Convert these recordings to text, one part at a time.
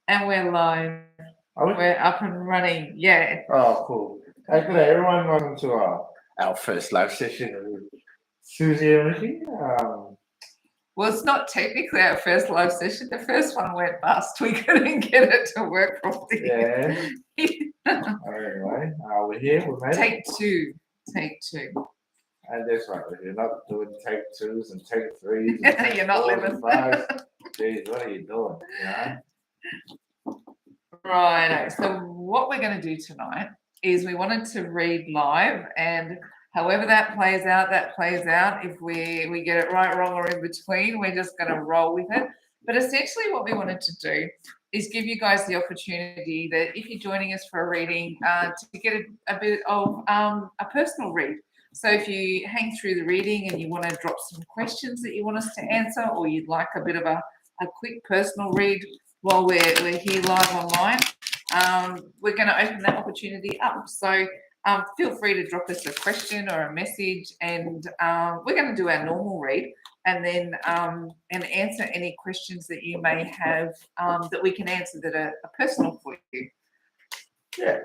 And we're live. We're up and running. Yeah. Oh, cool. Hey, good day, everyone. Welcome to our first live session with Susie and Ricky. Well, it's not technically our first live session. The first one went bust. We couldn't get it to work properly. Yeah. Anyway, we're here. We made Take it. two. Take two. And that's right. You're not doing take twos and take threes. You're And not take living. 5s. Jeez, what are you doing? Yeah. Right. So what we're going to do tonight is we wanted to read live, and however that plays out, that plays out. If we get it right, wrong, or in between, we're just going to roll with it. But essentially what we wanted to do is give you guys the opportunity that if you're joining us for a reading, to get a bit of a personal read. So if you hang through the reading and you want to drop some questions that you want us to answer, or you'd like a bit of a quick personal read while we're here live online, we're going to open that opportunity up. So feel free to drop us a question or a message, and we're going to do our normal read and then and answer any questions that you may have that we can answer that are personal for you. Yeah.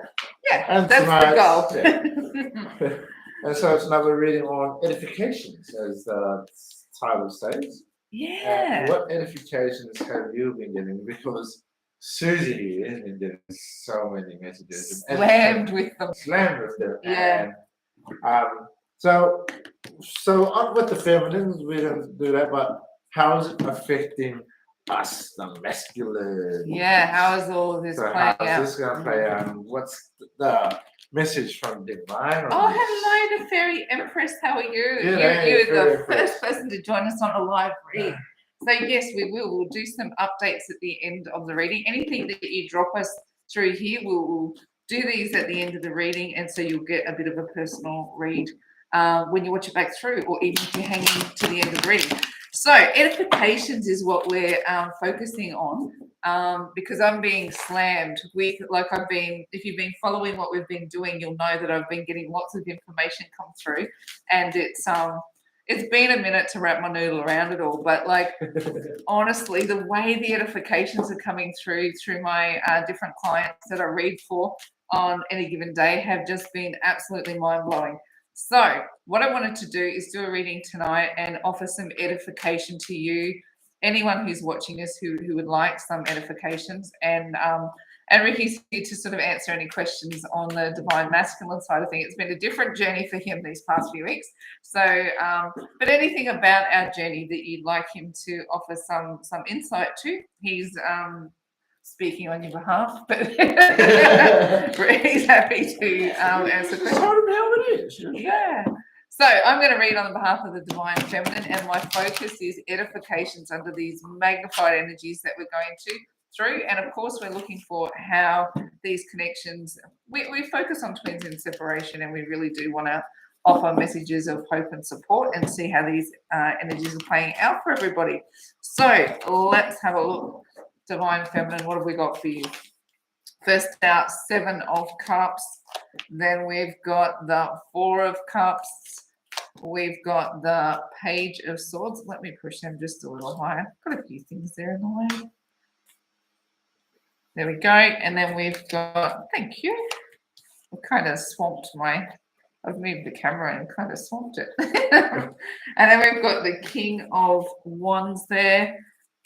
Yeah, And that's the goal. Yeah. And so it's another reading on edifications, as the title says. Yeah. What edifications have you been getting? Because Susie here has been getting so many messages. Slammed with them. Slammed with them. Yeah. And, so on with the feminines, we don't do that, but how is it affecting us, the masculine? Yeah, how is all this playing out? How's this going to play out? What's the message from Divine? Oh, hello, the Fairy Empress. How are you? Yeah, you're the first person to join us on a live read. So yes, we will. We'll do some updates at the end of the reading. Anything that you drop us through here, we'll do these at the end of the reading, and so you'll get a bit of a personal read when you watch it back through, or even if you're hanging to the end of the reading. So edifications is what we're focusing on, because I'm being slammed with, if you've been following what we've been doing, you'll know that I've been getting lots of information come through, and it's been a minute to wrap my noodle around it all, but honestly, the way the edifications are coming through my different clients that I read for on any given day have just been absolutely mind-blowing. So what I wanted to do is do a reading tonight and offer some edification to you, anyone who's watching us who would like some edifications, and Ricky's here to sort of answer any questions on the divine masculine side of things. It's been a different journey for him these past few weeks. So, but anything about our journey that you'd like him to offer some insight to, he's speaking on your behalf, but he's happy to answer questions. Yeah. So I'm going to read on behalf of the Divine Feminine, and my focus is edifications under these magnified energies that we're going through. And of course, we're looking for how these connections, we focus on twins in separation, and we really do want to offer messages of hope and support and see how these energies are playing out for everybody. So let's have a look. Divine Feminine, what have we got for you? First out, 7 of Cups. Then we've got the 4 of Cups. We've got the Page of Swords. Let me push them just a little higher. Got a few things there in the way. There we go. And then we've got, thank you. I kind of swamped I've moved the camera and kind of swamped it. And then we've got the King of Wands there.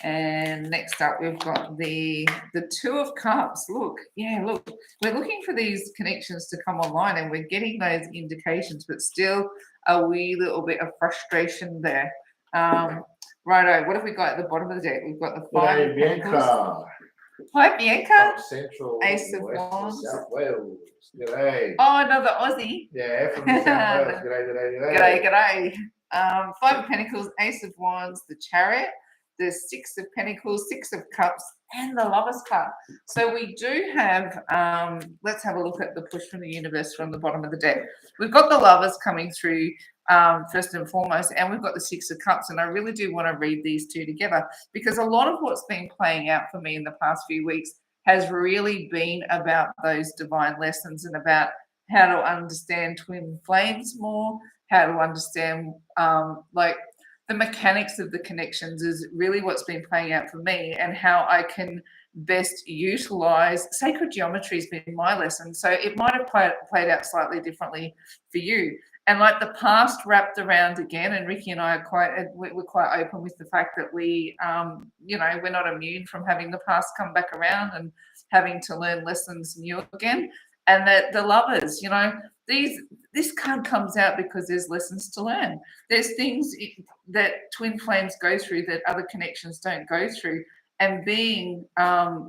And next up, we've got the 2 of Cups. Look, we're looking for these connections to come online, and we're getting those indications, but still a wee little bit of frustration there. Righto, what have we got at the bottom of the deck? We've got the 5 of Pentacles. Hi, Bianca. Central Ace of Wands. South Wales. G'day. Oh, another Aussie. Yeah, from South Wales. G'day. 5 of Pentacles, Ace of Wands, the Chariot, the 6 of Pentacles, 6 of Cups, and the Lover's card. So we do have, let's have a look at the push from the universe from the bottom of the deck. We've got the Lovers coming through first and foremost, and we've got the 6 of Cups, and I really do want to read these two together, because a lot of what's been playing out for me in the past few weeks has really been about those divine lessons and about how to understand twin flames more, how to understand the mechanics of the connections is really what's been playing out for me, and how I can best utilize sacred geometry has been my lesson. So it might have played out slightly differently for you. And like the past wrapped around again, and Ricky and I are we're quite open with the fact that we, we're not immune from having the past come back around and having to learn lessons new again. And that the lovers, this card comes out because there's lessons to learn. There's things that twin flames go through that other connections don't go through. And being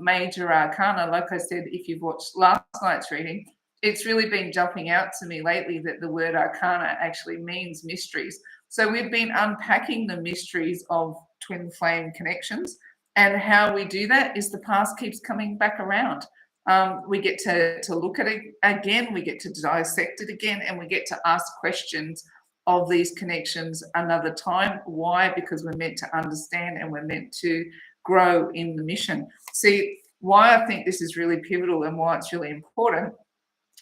major arcana, like I said, if you've watched last night's reading, it's really been jumping out to me lately that the word arcana actually means mysteries. So we've been unpacking the mysteries of twin flame connections, and how we do that is the past keeps coming back around. We get to look at it again, we get to dissect it again, and we get to ask questions of these connections another time. Why? Because we're meant to understand and we're meant to grow in the mission. See, why I think this is really pivotal and why it's really important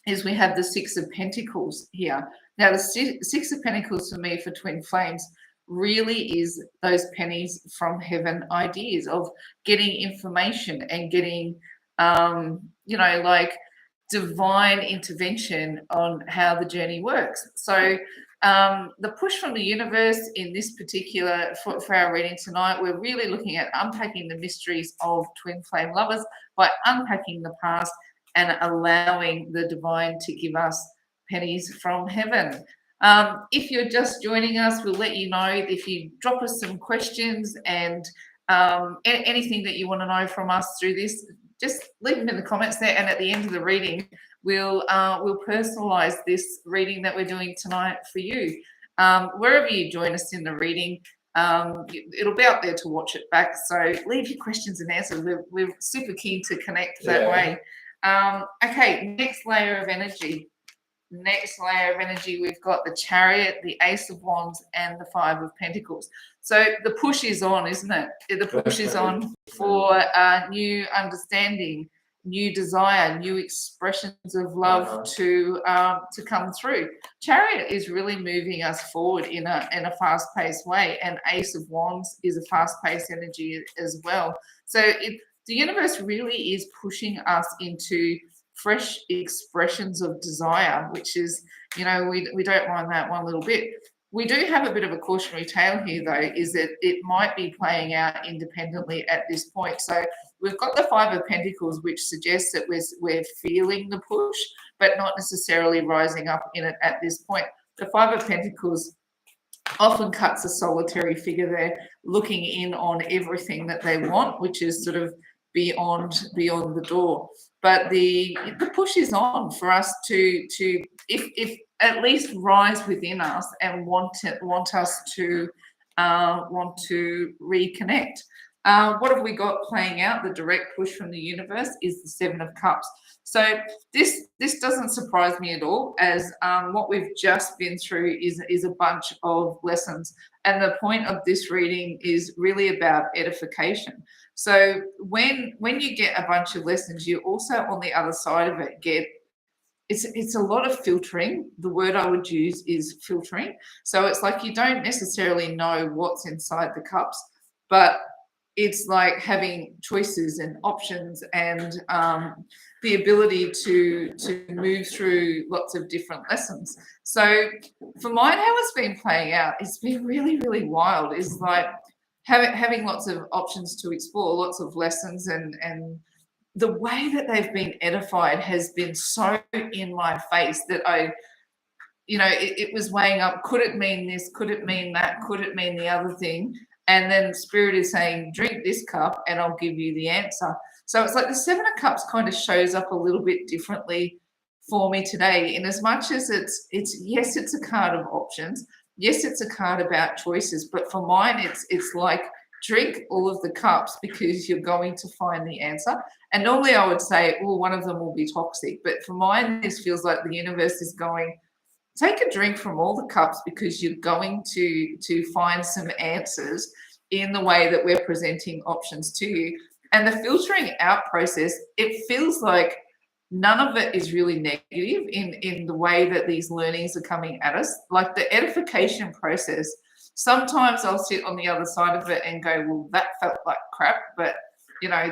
is we have the Six of Pentacles here. Now, the Six of Pentacles for me for twin flames really is those pennies from heaven ideas of getting information and getting, like divine intervention on how the journey works. So the push from the universe in this particular, for our reading tonight, we're really looking at unpacking the mysteries of twin flame lovers by unpacking the past and allowing the divine to give us pennies from heaven. If you're just joining us, we'll let you know if you drop us some questions and anything that you want to know from us through this, just leave them in the comments there. And at the end of the reading, we'll personalize this reading that we're doing tonight for you. Wherever you join us in the reading, it'll be out there to watch it back. So leave your questions and answers. We're super keen to connect that way. Okay, next layer of energy. We've got the Chariot, the Ace of Wands, and the Five of Pentacles. So the push is on, isn't it? The push is on for new understanding, new desire, new expressions of love to come through. Chariot is really moving us forward in a fast-paced way, and Ace of Wands is a fast-paced energy as well. So the universe really is pushing us into fresh expressions of desire, which is, we don't mind that one little bit. We do have a bit of a cautionary tale here, though, is that it might be playing out independently at this point. So we've got the Five of Pentacles, which suggests that we're feeling the push, but not necessarily rising up in it at this point. The Five of Pentacles often cuts a solitary figure there, looking in on everything that they want, which is sort of beyond the door. But the push is on for us to if at least rise within us and want us to reconnect. What have we got playing out? The direct push from the universe is the Seven of Cups. So this doesn't surprise me at all, as what we've just been through is a bunch of lessons. And the point of this reading is really about edification. So when you get a bunch of lessons, you also on the other side of it get it's a lot of filtering. The word I would use is filtering. So it's like you don't necessarily know what's inside the cups, but it's like having choices and options and the ability to move through lots of different lessons. So for mine, how it's been playing out, it's been really, really wild. It's like having lots of options to explore, lots of lessons, and the way that they've been edified has been so in my face that it was weighing up, could it mean this? Could it mean that? Could it mean the other thing? And then Spirit is saying, drink this cup and I'll give you the answer. So it's like the Seven of Cups kind of shows up a little bit differently for me today, in as much as it's yes, it's a card of options. Yes, it's a card about choices. But for mine, it's like drink all of the cups because you're going to find the answer. And normally I would say, well, one of them will be toxic. But for mine, this feels like the universe is going, take a drink from all the cups because you're going to find some answers in the way that we're presenting options to you. And the filtering out process, it feels like none of it is really negative in the way that these learnings are coming at us. Like the edification process Sometimes I'll sit on the other side of it and go, well, that felt like crap, but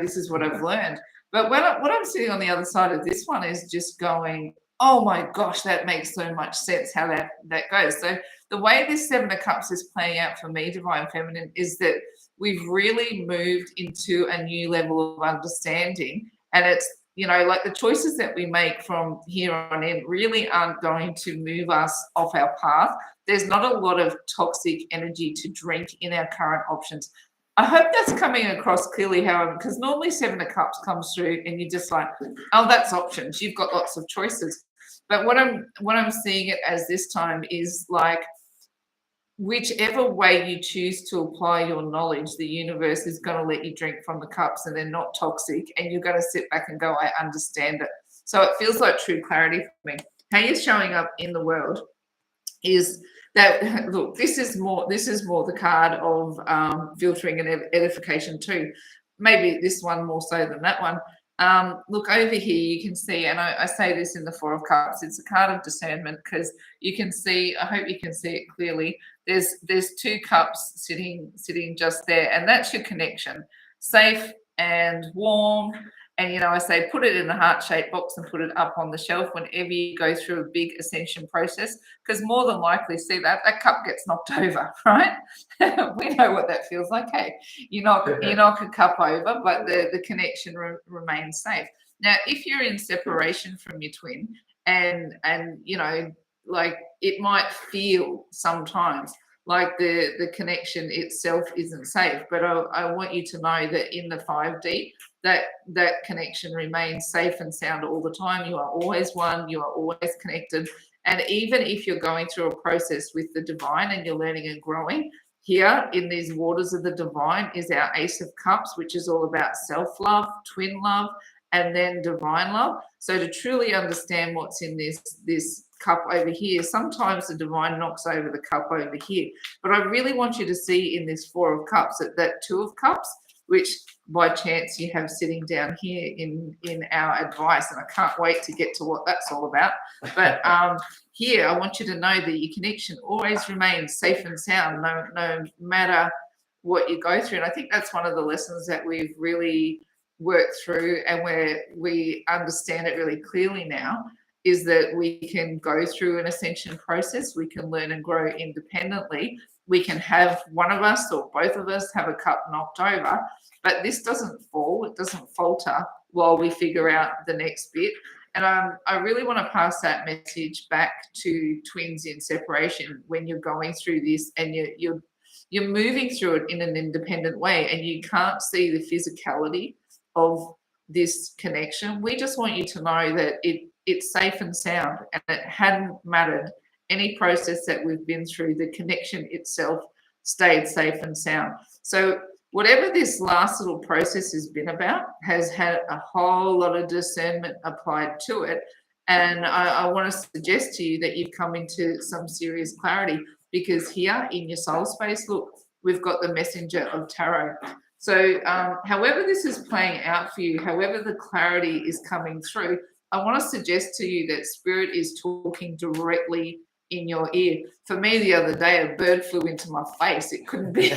this is what I've learned. But what I'm sitting on the other side of this one is just going, oh my gosh, that makes so much sense how that goes. So the way this Seven of Cups is playing out for me, Divine Feminine, is that we've really moved into a new level of understanding. And it's, like the choices that we make from here on in really aren't going to move us off our path. There's not a lot of toxic energy to drink in our current options. I hope that's coming across clearly, however, because normally Seven of Cups comes through and you're just like, oh, that's options. You've got lots of choices. But what I'm seeing it as this time is like, whichever way you choose to apply your knowledge, the universe is going to let you drink from the cups and they're not toxic, and you're going to sit back and go, I understand it. So it feels like true clarity for me. How you're showing up in the world is that, look, this is more the card of filtering and edification too. Maybe this one more so than that one. Look over here, you can see, and I say this in the Four of Cups, it's a card of discernment, because you can see, I hope you can see it clearly, there's two cups sitting just there, and that's your connection, safe and warm. And I say put it in the heart-shaped box and put it up on the shelf whenever you go through a big ascension process, because more than likely, see that cup gets knocked over, right? We know what that feels like. Hey, you knock a cup over, but the connection remains safe. Now, if you're in separation from your twin, and like it might feel sometimes like the connection itself isn't safe, but I want you to know that in the 5D, that connection remains safe and sound all the time. You are always one, you are always connected. And even if you're going through a process with the divine and you're learning and growing, here in these waters of the divine is our Ace of Cups, which is all about self-love, twin love, and then divine love. So to truly understand what's in this cup over here, sometimes the divine knocks over the cup over here. But I really want you to see in this Four of Cups that Two of Cups, which by chance you have sitting down here in our advice, and I can't wait to get to what that's all about. But here I want you to know that your connection always remains safe and sound, no matter what you go through. And I think that's one of the lessons that we've really worked through, and where we understand it really clearly now, is that we can go through an ascension process, we can learn and grow independently. We can have one of us or both of us have a cup knocked over, but this doesn't fall, it doesn't falter while we figure out the next bit. And I really want to pass that message back to twins in separation when you're going through this and you're moving through it in an independent way and you can't see the physicality of this connection. We just want you to know that it's safe and sound, and it hadn't mattered any process that we've been through, the connection itself stayed safe and sound. So whatever this last little process has been about has had a whole lot of discernment applied to it. And I want to suggest to you that you've come into some serious clarity, because here in your soul space, look, we've got the Messenger of Tarot. So however this is playing out for you, however the clarity is coming through, I want to suggest to you that Spirit is talking directly in your ear. For me, the other day, a bird flew into my face. It couldn't be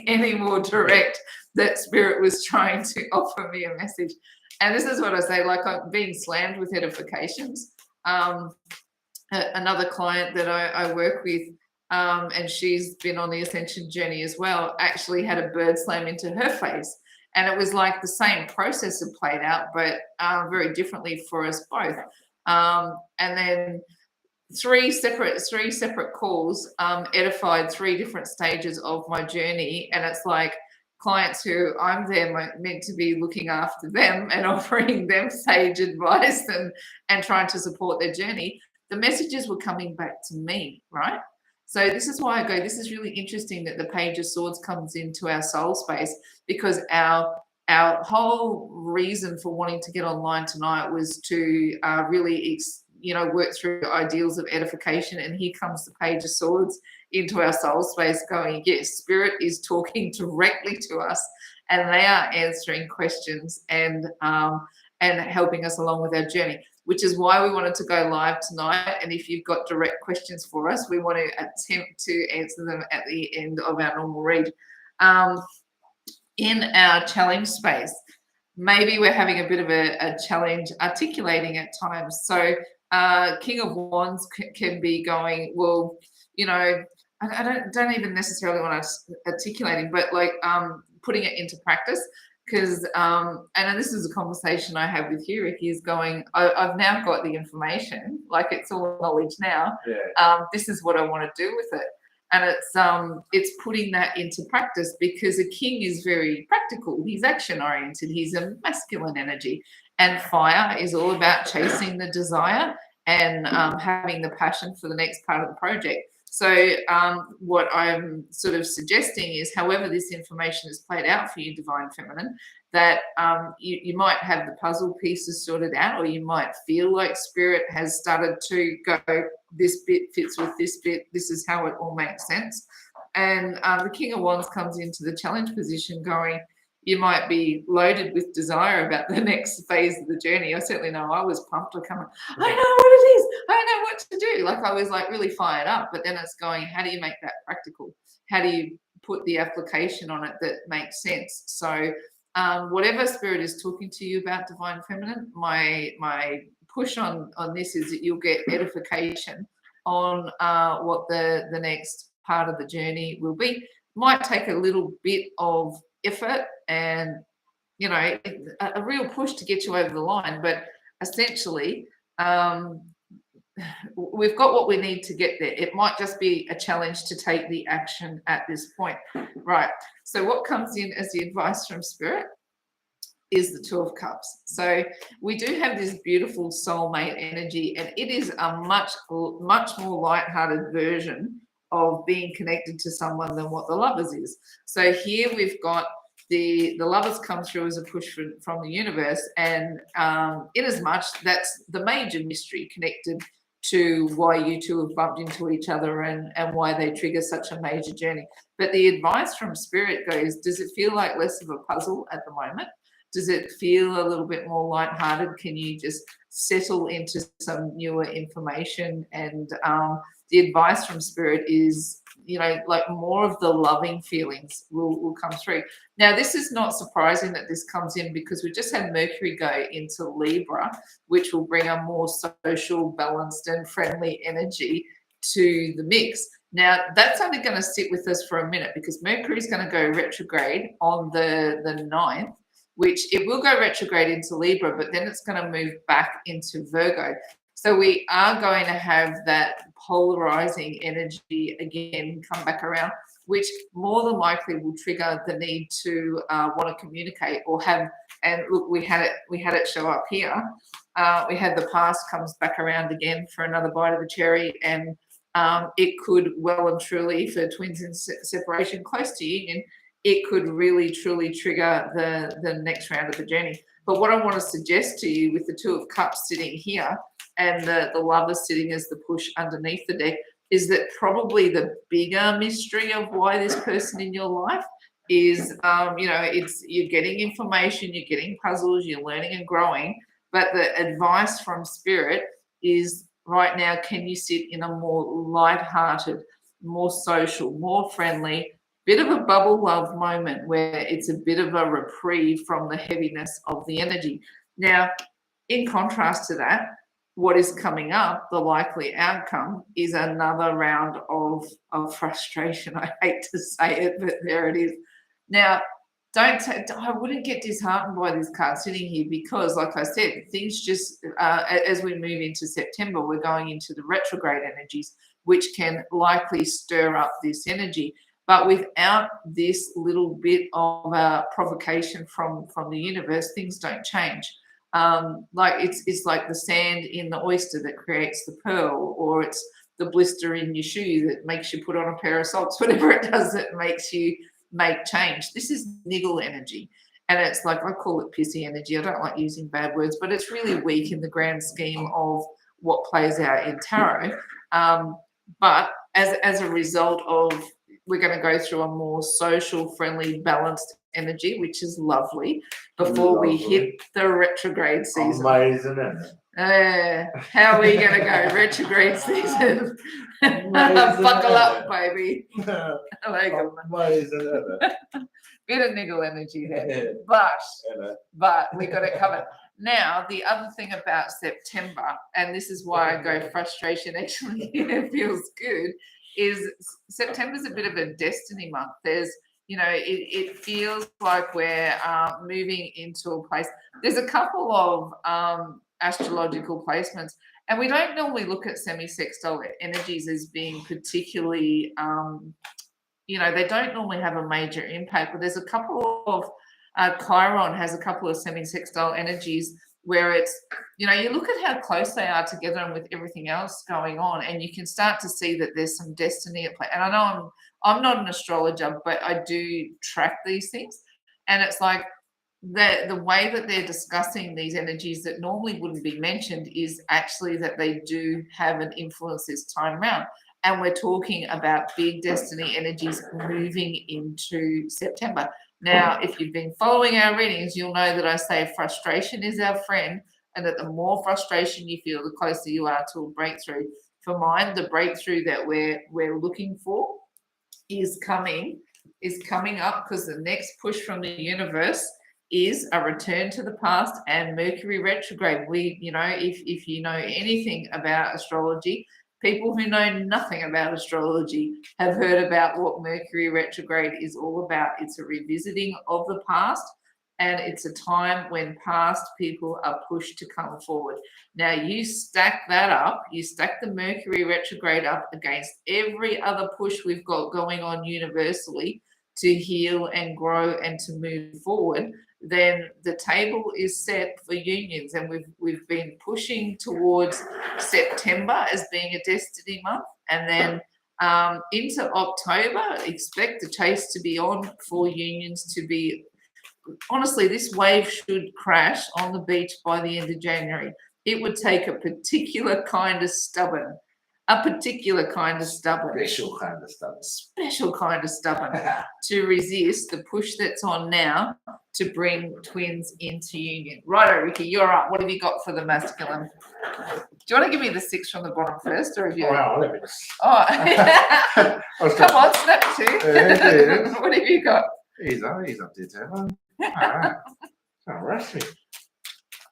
any more direct that Spirit was trying to offer me a message. And this is what I say, like I'm being slammed with edifications. Another client that I work with, and she's been on the ascension journey as well, actually had a bird slam into her face. And it was like the same process had played out, but very differently for us both. And then three separate calls edified three different stages of my journey. And it's like clients who I'm there meant to be looking after them and offering them sage advice and trying to support their journey. The messages were coming back to me, right? So this is why I go, this is really interesting that the Page of Swords comes into our soul space, because our whole reason for wanting to get online tonight was to really work through ideals of edification. And here comes the Page of Swords into our soul space going, yes, Spirit is talking directly to us, and they are answering questions and helping us along with our journey. which is why we wanted to go live tonight. And if you've got direct questions for us, we want to attempt to answer them at the end of our normal read. In our challenge space, maybe we're having a bit of a challenge articulating at times. So King of Wands can be going, well, you know, I don't even necessarily want to articulating, but like putting it into practice. Because and this is a conversation I have with you, Ricky, is going, I've now got the information, like it's all knowledge now. Yeah. This is what I want to do with it. And it's putting that into practice, because a king is very practical. He's action oriented. He's a masculine energy, and fire is all about chasing the desire and having the passion for the next part of the project. So what I'm sort of suggesting is, however this information is played out for you, Divine Feminine, that you might have the puzzle pieces sorted out, or you might feel like Spirit has started to go, this bit fits with this bit, this is how it all makes sense. And the King of Wands comes into the challenge position going, you might be loaded with desire about the next phase of the journey. I certainly know I was pumped. I know what it is. I know what to do. Like, I was like really fired up, but then it's going, how do you make that practical? How do you put the application on it that makes sense? So whatever Spirit is talking to you about, Divine Feminine, my push on this is that you'll get edification on what the next part of the journey will be. Might take a little bit of effort and, you know, a real push to get you over the line, but essentially we've got what we need to get there. It might just be a challenge to take the action at this point. Right, so what comes in as the advice from Spirit is the Two of Cups. So we do have this beautiful soulmate energy, and it is a much more lighthearted version of being connected to someone than what the Lovers is. So here we've got the Lovers come through as a push from the universe, and in as much that's the major mystery connected to why you two have bumped into each other and why they trigger such a major journey. But the advice from Spirit goes, does it feel like less of a puzzle at the moment? Does it feel a little bit more lighthearted? Can you just settle into some newer information? And the advice from Spirit is, you know, like more of the loving feelings will come through. Now, this is not surprising that this comes in, because we just had Mercury go into Libra, which will bring a more social, balanced and friendly energy to the mix. Now, that's only going to sit with us for a minute, because Mercury is going to go retrograde on the 9th, which it will go retrograde into Libra, but then it's going to move back into Virgo. So we are going to have that polarizing energy again come back around, which more than likely will trigger the need to want to communicate or have. And look, we had it show up here. We had the past comes back around again for another bite of the cherry, and it could well and truly, for twins in separation close to union, it could really truly trigger the next round of the journey. But what I want to suggest to you, with the Two of Cups sitting here and the Lovers sitting as the push underneath the deck, is that probably the bigger mystery of why this person in your life is, you know, it's you're getting information, you're getting puzzles, you're learning and growing. But the advice from Spirit is, right now, can you sit in a more light-hearted, more social, more friendly, bit of a bubble love moment where it's a bit of a reprieve from the heaviness of the energy. Now, in contrast to that, what is coming up, the likely outcome, is another round of frustration. I hate to say it, but there it is. Now, I wouldn't get disheartened by this card sitting here, because, like I said, things just, as we move into September, we're going into the retrograde energies, which can likely stir up this energy. But without this little bit of provocation from the universe, things don't change. Like it's like the sand in the oyster that creates the pearl, or it's the blister in your shoe that makes you put on a pair of socks, whatever it does that makes you make change. This is niggle energy. And it's like, I call it pissy energy. I don't like using bad words, but it's really weak in the grand scheme of what plays out in tarot. But as a result of, we're going to go through a more social, friendly, balanced energy, which is lovely, before we hit the retrograde season. Amazing, isn't it? How are we going to go? Retrograde season. Buckle up, baby. Bit of niggle energy there. But we got it covered. Now, the other thing about September, and this is why I go frustration actually feels good, is September's a bit of a destiny month. There's, it feels like we're moving into a place. There's a couple of astrological placements, and we don't normally look at semi-sextile energies as being particularly, they don't normally have a major impact, but there's a couple of, Chiron has a couple of semi-sextile energies where it's, you look at how close they are together and with everything else going on, and you can start to see that there's some destiny at play. And I know I'm not an astrologer, but I do track these things. And it's like the way that they're discussing these energies that normally wouldn't be mentioned is actually that they do have an influence this time around. And we're talking about big destiny energies moving into September. Now, if you've been following our readings, you'll know that I say frustration is our friend, and that the more frustration you feel, the closer you are to a breakthrough. For mine, the breakthrough that we're looking for is coming up, because the next push from the universe is a return to the past and Mercury retrograde. If you know anything about astrology, people who know nothing about astrology have heard about what Mercury retrograde is all about. It's a revisiting of the past, and it's a time when past people are pushed to come forward. Now, you stack that up, you stack the Mercury retrograde up against every other push we've got going on universally to heal and grow and to move forward, then the table is set for unions. And we've been pushing towards September as being a destiny month, and then into October, expect the chase to be on for unions to be. Honestly, this wave should crash on the beach by the end of January. It would take a particular kind of stubborn, special kind of stubborn to resist the push that's on now to bring twins into union. Righto, Ricky, you're up. What have you got for the masculine? Do you want to give me the 6 from the bottom first, or have you? Wow, let me just. Oh, come on, snap to. What have you got? He's up to tell. Alright. Don't rush me.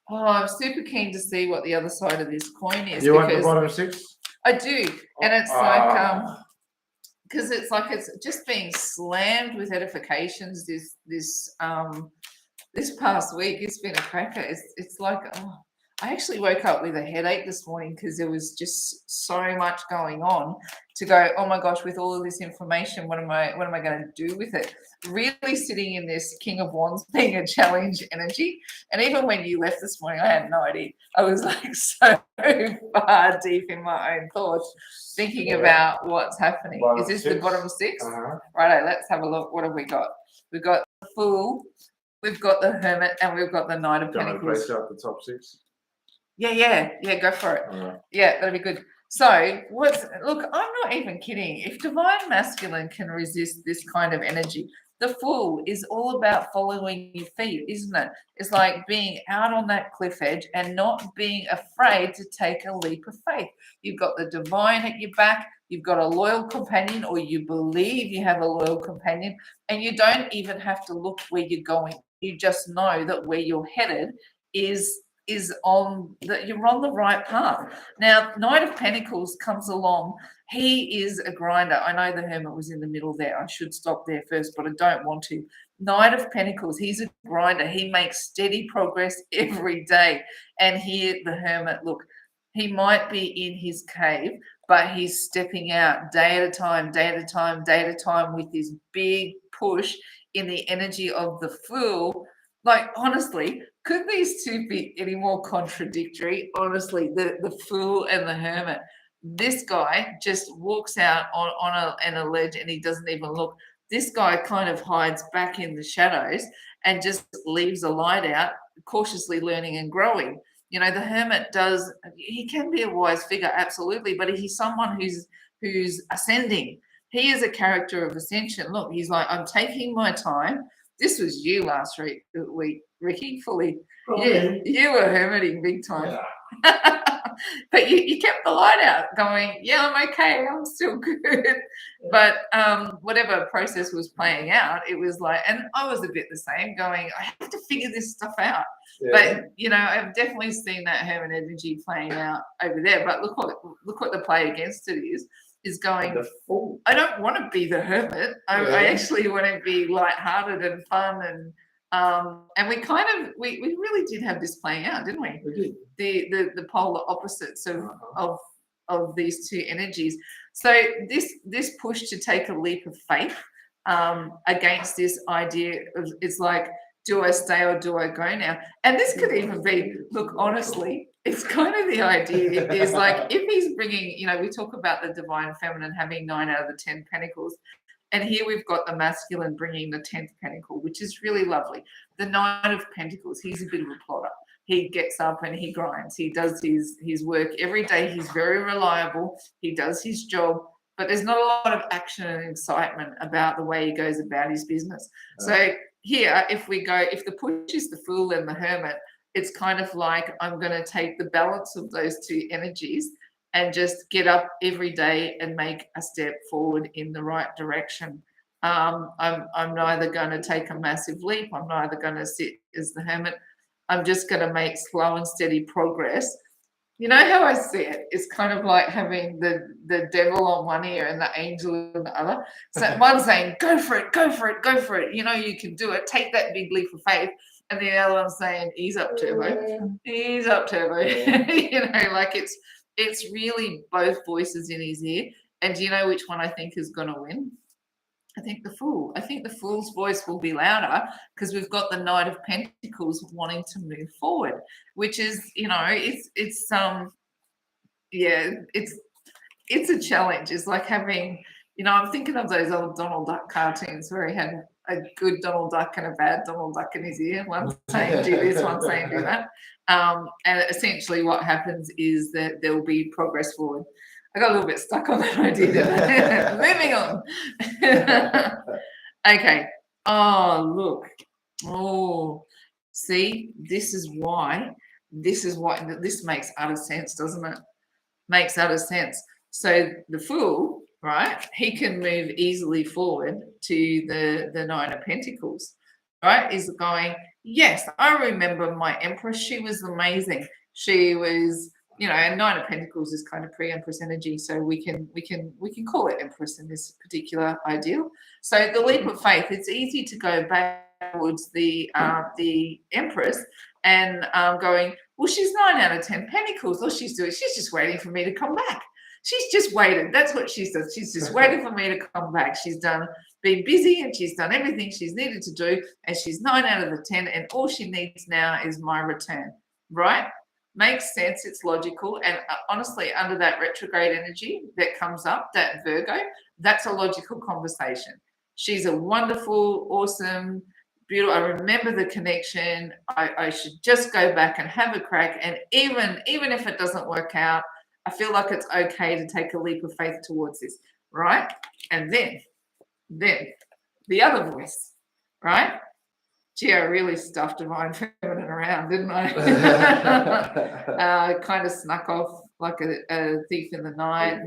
Oh, I'm super keen to see what the other side of this coin is. You want the bottom 6? I do, and it's like because it's like it's just being slammed with edifications this past week. It's been a cracker. It's like I actually woke up with a headache this morning because there was just so much going on to go, oh my gosh, with all of this information, what am I going to do with it? Really sitting in this King of Wands being a challenge energy. And even when you left this morning, I had no idea. I was like so far deep in my own thoughts, thinking about what's happening. Is this the bottom 6? Righto, let's have a look. What have we got? We've got the Fool, we've got the Hermit, and we've got the Knight of Pentacles. Do you want to place out the top 6? Yeah, go for it. Right. Yeah, that'd be good. So, look, I'm not even kidding. If Divine Masculine can resist this kind of energy, the Fool is all about following your feet, isn't it? It's like being out on that cliff edge and not being afraid to take a leap of faith. You've got the divine at your back, you've got a loyal companion, or you believe you have a loyal companion, and you don't even have to look where you're going. You just know that where you're headed is on that you're on the right path. Now, Knight of Pentacles comes along. He is a grinder. I know the Hermit was in the middle there. I should stop there first, but I don't want to. Knight of Pentacles, he's a grinder. He makes steady progress every day. And here, the Hermit, look, he might be in his cave, but he's stepping out day at a time, with this big push in the energy of the Fool. Like, honestly, could these two be any more contradictory? Honestly, the Fool and the Hermit. This guy just walks out on a ledge and he doesn't even look. This guy kind of hides back in the shadows and just leaves a light out, cautiously learning and growing. The Hermit he can be a wise figure, absolutely, but he's someone who's ascending. He is a character of ascension. Look, he's like, I'm taking my time. This was you last week, Ricky, fully. Probably. You were hermiting big time. Yeah. But you kept the light out going, yeah, I'm okay, I'm still good. But whatever process was playing out, it was like, and I was a bit the same, going, I have to figure this stuff out. Yeah. But you know, I've definitely seen that hermit energy playing out over there. But look what the play against it is going, the fool. I don't want to be the hermit. I actually want to be lighthearted and fun and we kind of we really did have this playing out, didn't we? We did. The polar opposites of these two energies. So this push to take a leap of faith against this idea of, it's like, do I stay or do I go now? And this could even be, look, honestly, it's kind of the idea is like, if he's bringing, you know, we talk about the divine feminine having 9 out of the 10 pentacles. And here we've got the masculine bringing the 10th pentacle, which is really lovely. The 9 of Pentacles, he's a bit of a plotter. He gets up and he grinds. He does his work every day. He's very reliable. He does his job, but there's not a lot of action and excitement about the way he goes about his business. So here, if the push is the Fool and the Hermit, it's kind of like, I'm going to take the balance of those two energies and just get up every day and make a step forward in the right direction. I'm neither going to take a massive leap. I'm neither going to sit as the hermit. I'm just going to make slow and steady progress. You know how I see it? It's kind of like having the devil on one ear and the angel on the other. So one's saying, go for it, go for it, go for it. You know, you can do it. Take that big leap of faith. And the other one's saying, ease up, Turbo. Ease up, Turbo. You know, like it's really both voices in his ear. And do you know which one I think is going to win? I think the Fool. I think the Fool's voice will be louder because we've got the Knight of Pentacles wanting to move forward, which is, you know, it's a challenge. It's like having, you know, I'm thinking of those old Donald Duck cartoons where he had a good Donald Duck and a bad Donald Duck in his ear. One saying do this, one saying do that. And essentially what happens is that there will be progress forward. I got a little bit stuck on that idea. Moving on. Okay. Oh, look. Oh, see, this is why this makes utter sense, doesn't it? Makes utter sense. So the Fool, right? He can move easily forward to the 9 of Pentacles, right? Is going, yes, I remember my Empress. She was amazing. She was, you know, and 9 of Pentacles is kind of pre-Empress energy, so we can call it Empress in this particular ideal. So the leap of faith, it's easy to go back towards the Empress and going, well, she's 9 out of 10 Pentacles. All she's doing, she's just waiting for me to come back. She's just waited. That's what she says. She's just waiting for me to come back. She's been busy and she's done everything she's needed to do, and she's 9 out of the 10, and all she needs now is my return, right? Makes sense. It's logical. And honestly, under that retrograde energy that comes up, that Virgo, that's a logical conversation. She's a wonderful, awesome, beautiful. I remember the connection. I should just go back and have a crack. And even if it doesn't work out, I feel like it's okay to take a leap of faith towards this, right? And then the other voice, right? Gee, I really stuffed Divine Feminine around, didn't I? Kind of snuck off like a thief in the night.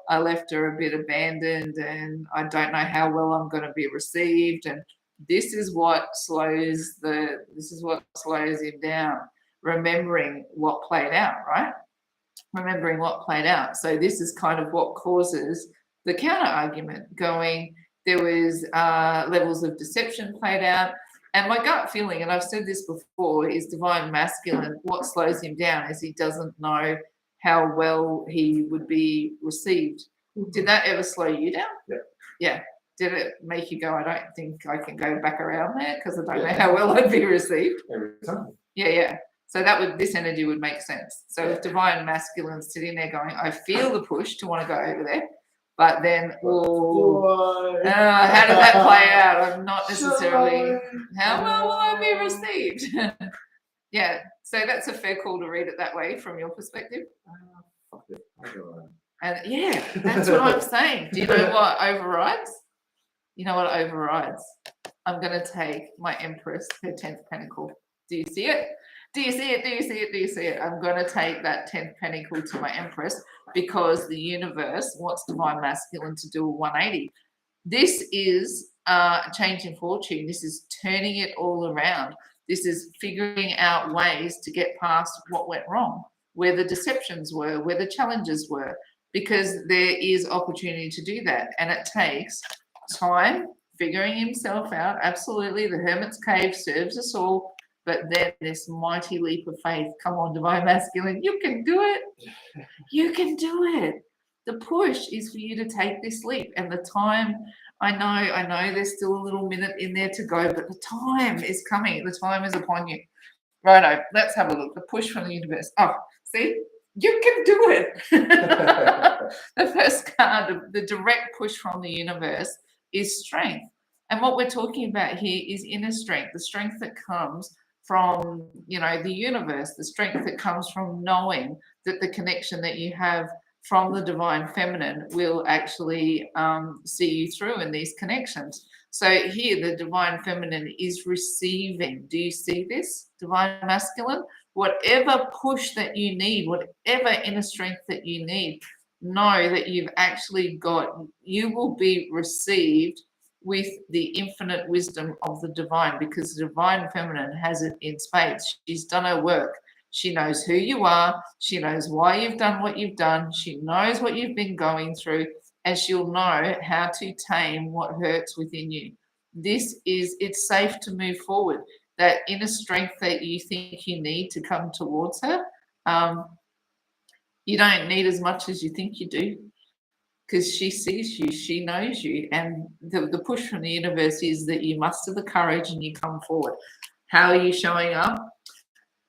I left her a bit abandoned, and I don't know how well I'm going to be received. And this is what slows him down. Remembering what played out, right? Remembering what played out. So this is kind of what causes the counter argument going. There was levels of deception played out. And my gut feeling, and I've said this before, is Divine Masculine. What slows him down is he doesn't know how well he would be received. Did that ever slow you down? Yeah. Did it make you go, I don't think I can go back around there because I don't know how well I'd be received? Every time. Yeah. So this energy would make sense. So if Divine Masculine sitting there going, I feel the push to want to go over there, but then, how did that play out? I'm not necessarily, how well will I be received? Yeah, so that's a fair call to read it that way from your perspective. And yeah, that's what I'm saying. Do you know what overrides? you know what overrides? I'm going to take my Empress, her 10th pentacle. Do you see it? Do you see it? Do you see it? Do you see it? I'm going to take that 10th pentacle to my Empress because the universe wants divine masculine to do a 180. This is a change in fortune. This is turning it all around. This is figuring out ways to get past what went wrong, where the deceptions were, where the challenges were, because there is opportunity to do that. And it takes time, figuring himself out. Absolutely. The Hermit's Cave serves us all. But then this mighty leap of faith. Come on, divine masculine. You can do it. You can do it. The push is for you to take this leap. And the time, I know there's still a little minute in there to go, but the time is coming. The time is upon you. Righto, let's have a look. The push from the universe. Oh, see? You can do it. The first card, the direct push from the universe is strength. And what we're talking about here is inner strength, the strength that comes from, the universe, the strength that comes from knowing that the connection that you have from the divine feminine will actually see you through in these connections. So here the divine feminine is receiving. Do you see this? Divine masculine? Whatever push that you need, whatever inner strength that you need, know that you've actually got, you will be received with the infinite wisdom of the divine, because the divine feminine has it in spades. She's done her work. She knows who you are. She knows why you've done what you've done. She knows what you've been going through, and she'll know how to tame what hurts within you. It's safe to move forward. That inner strength that you think you need to come towards her, you don't need as much as you think you do, because she sees you, she knows you, and the push from the universe is that you muster the courage and you come forward. How are you showing up?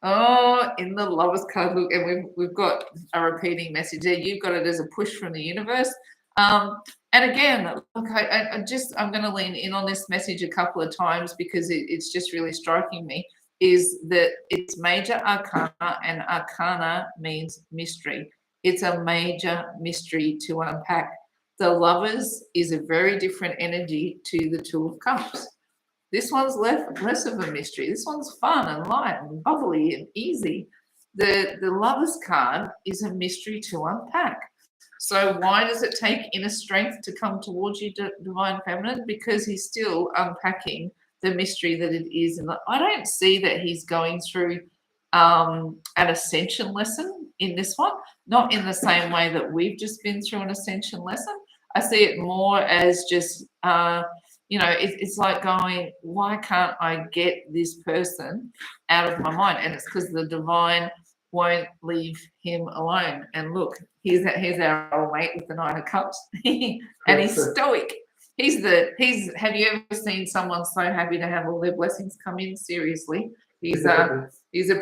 Oh, in the Lovers card, look, and we've got a repeating message there. You've got it as a push from the universe. And again, look, I'm going to lean in on this message a couple of times because it's just really striking me, is that it's major arcana, and arcana means mystery. It's a major mystery to unpack. The Lovers is a very different energy to the Two of Cups. This one's less of a mystery. This one's fun and light and bubbly and easy. The Lovers card is a mystery to unpack. So why does it take inner strength to come towards you, divine feminine? Because he's still unpacking the mystery that it is. And I don't see that he's going through an ascension lesson in this one, not in the same way that we've just been through an ascension lesson. I see it more as just, it's like going, why can't I get this person out of my mind? And it's because the divine won't leave him alone. And look, here's our old mate with the Nine of Cups, and he's stoic. Have you ever seen someone so happy to have all their blessings come in? Seriously, he's a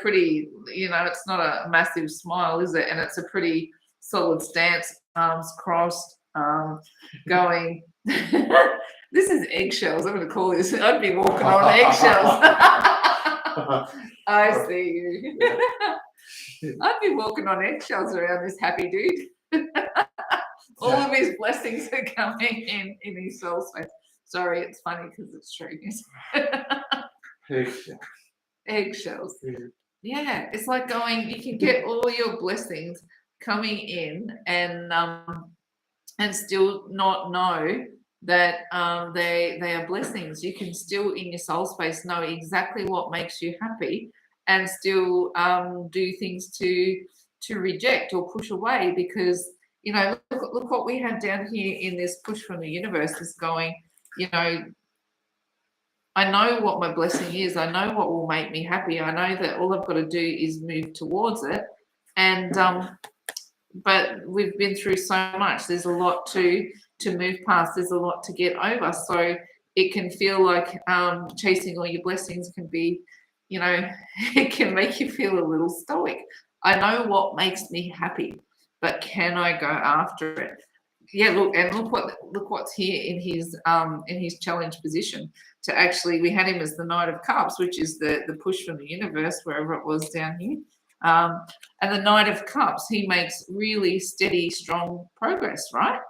pretty, it's not a massive smile, is it? And it's a pretty solid stance, arms crossed, going. This is eggshells. I'm going to call this. I'd be walking on eggshells. I see you. I'd be walking on eggshells around this happy dude. All of his blessings are coming in his soul space. Sorry, it's funny because it's true. Eggshells. Yeah, it's like going, you can get all your blessings coming in and still not know that they are blessings. You can still in your soul space know exactly what makes you happy and still do things to reject or push away, because look what we have down here in this push from the universe is going, I know what my blessing is. I know what will make me happy. I know that all I've got to do is move towards it. And but we've been through so much. There's a lot to move past. There's a lot to get over. So it can feel like chasing all your blessings can be, it can make you feel a little stoic. I know what makes me happy, but can I go after it? Yeah, look what's here in his challenge position. To actually, we had him as the Knight of Cups, which is the push from the universe, wherever it was down here. And the Knight of Cups, he makes really steady, strong progress, right?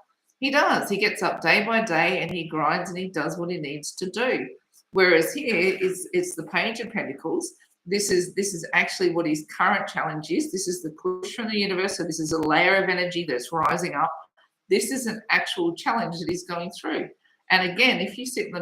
He does. He gets up day by day and he grinds and he does what he needs to do. Whereas here it's the Page of Pentacles. This is actually what his current challenge is. This is the push from the universe. So this is a layer of energy that's rising up. This is an actual challenge that he's going through. And again, if you sit in the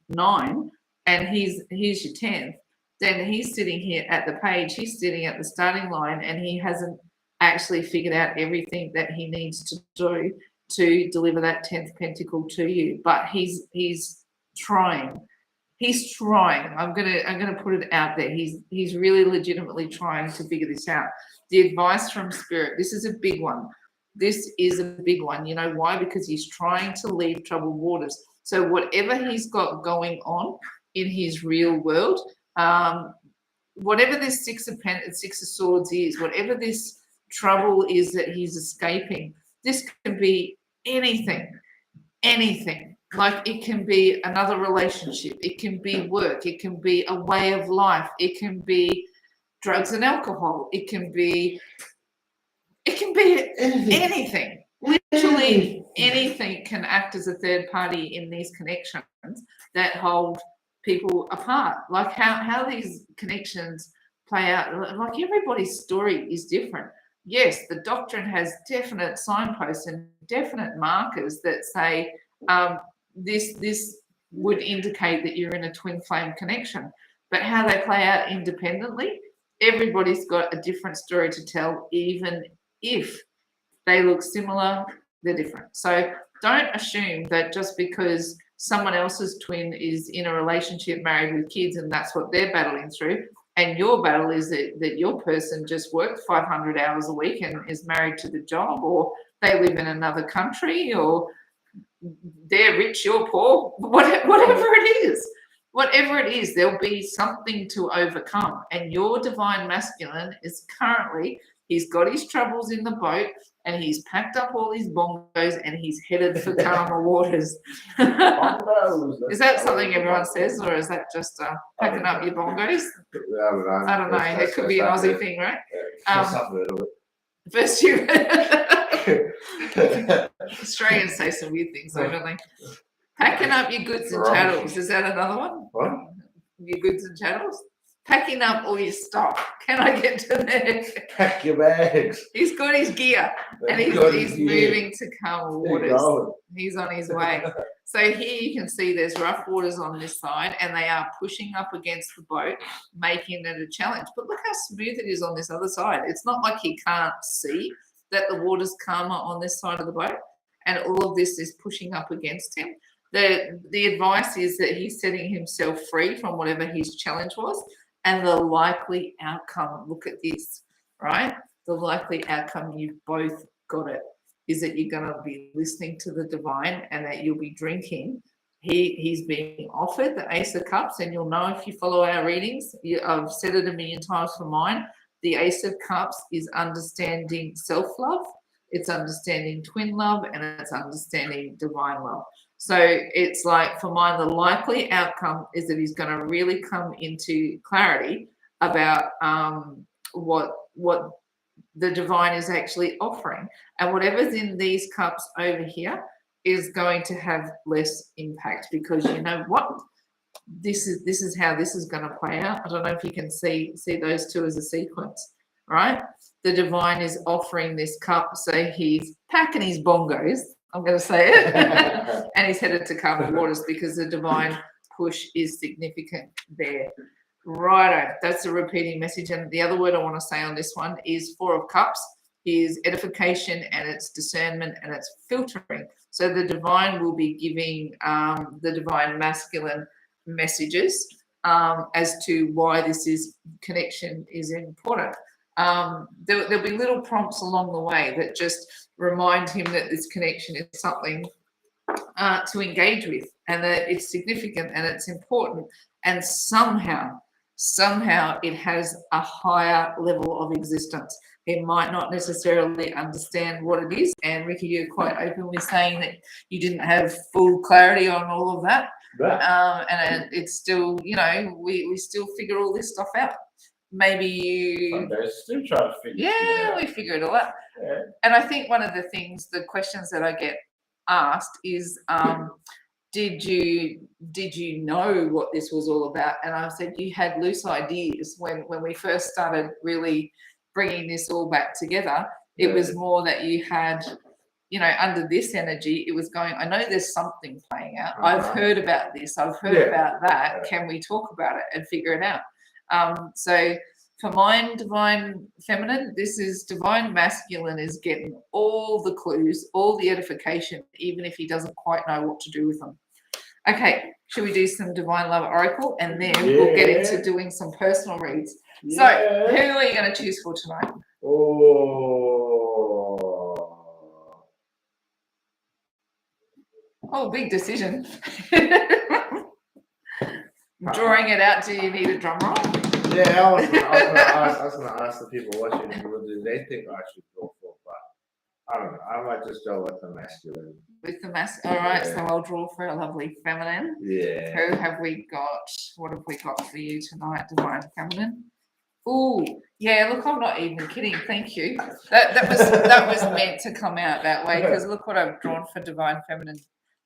nine and he's your 10th, then he's sitting here at the page. He's sitting at the starting line and he hasn't actually figured out everything that he needs to do to deliver that 10th pentacle to you. But he's trying. He's trying. I'm gonna put it out there. He's really legitimately trying to figure this out. The advice from Spirit, this is a big one. This is a big one. You know why? Because he's trying to leave troubled waters. So whatever he's got going on in his real world, whatever this Six of Swords is, whatever this trouble is that he's escaping, this can be anything. Like it can be another relationship, it can be work, it can be a way of life, it can be drugs and alcohol, it can be anything. Literally anything can act as a third party in these connections that hold people apart. Like how these connections play out, like everybody's story is different. Yes, the doctrine has definite signposts and definite markers that say this would indicate that you're in a twin flame connection. But how they play out independently, everybody's got a different story to tell, even if they look similar, they're different. So don't assume that just because someone else's twin is in a relationship, married with kids, and that's what they're battling through, and your battle is that your person just worked 500 hours a week and is married to the job, or they live in another country, or they're rich, you're poor, whatever it is, there'll be something to overcome. And your divine masculine is currently, he's got his troubles in the boat and he's packed up all his bongos and he's headed for calmer waters. Is that something everyone says, or is that just packing up your bongos? I don't know. It could be an Aussie thing, right? First you Australians say some weird things, though, don't they? Packing up your goods and chattels. Is that another one? What? Your goods and chattels? Packing up all your stuff. Can I get to there? Pack your bags. He's got his gear and he's moving to calmer waters. He's on his way. So here you can see there's rough waters on this side and they are pushing up against the boat, making it a challenge. But look how smooth it is on this other side. It's not like he can't see that the water's calmer on this side of the boat and all of this is pushing up against him. The advice is that he's setting himself free from whatever his challenge was, and the likely outcome, look at this, right? The likely outcome, you've both got it, is that you're going to be listening to the divine and that you'll be drinking. He's being offered the Ace of Cups, and you'll know if you follow our readings. I've said it a million times for mine. The Ace of Cups is understanding self-love, it's understanding twin love, and it's understanding divine love. So it's like, for mine, the likely outcome is that he's going to really come into clarity about what the divine is actually offering. And whatever's in these cups over here is going to have less impact, because you know what? This is how this is going to play out. I don't know if you can see those two as a sequence, right? The divine is offering this cup, so he's packing his bongos, I'm going to say it, and he's headed to calmer waters because the divine push is significant there. Righto, that's a repeating message. And the other word I want to say on this one is Four of Cups is edification, and it's discernment, and it's filtering. So the divine will be giving the divine masculine messages as to why this connection is important. There'll be little prompts along the way that just remind him that this connection is something to engage with, and that it's significant and it's important, and somehow it has a higher level of existence. He might not necessarily understand what it is, and Ricky, you're quite open with saying that you didn't have full clarity on all of that. Right. And it's still, you know, we still figure all this stuff out. Maybe you still try to figure it out. We figure it all out. Yeah. And I think one of the things, the questions that I get asked is, did you know what this was all about? And I said you had loose ideas when we first started really bringing this all back together. It was more that you had, under this energy, it was going, I know there's something playing out. I've heard about this. I've heard about that. Can we talk about it and figure it out? So for mine, divine feminine, this is divine masculine is getting all the clues, all the edification, even if he doesn't quite know what to do with them. Okay, should we do some divine love oracle? And then we'll get into doing some personal reads. So who are you going to choose for tonight? Oh, big decision. Drawing it out, do you need a drum roll? Yeah, I was gonna ask the people watching what do they think I should go for, but I don't know. I might just go with the masculine. With the masculine. All right, so I'll draw for a lovely feminine. Yeah. Who have we got? What have we got for you tonight, divine feminine? Oh, yeah, look, I'm not even kidding. Thank you. That was meant to come out that way, because look what I've drawn for divine feminine,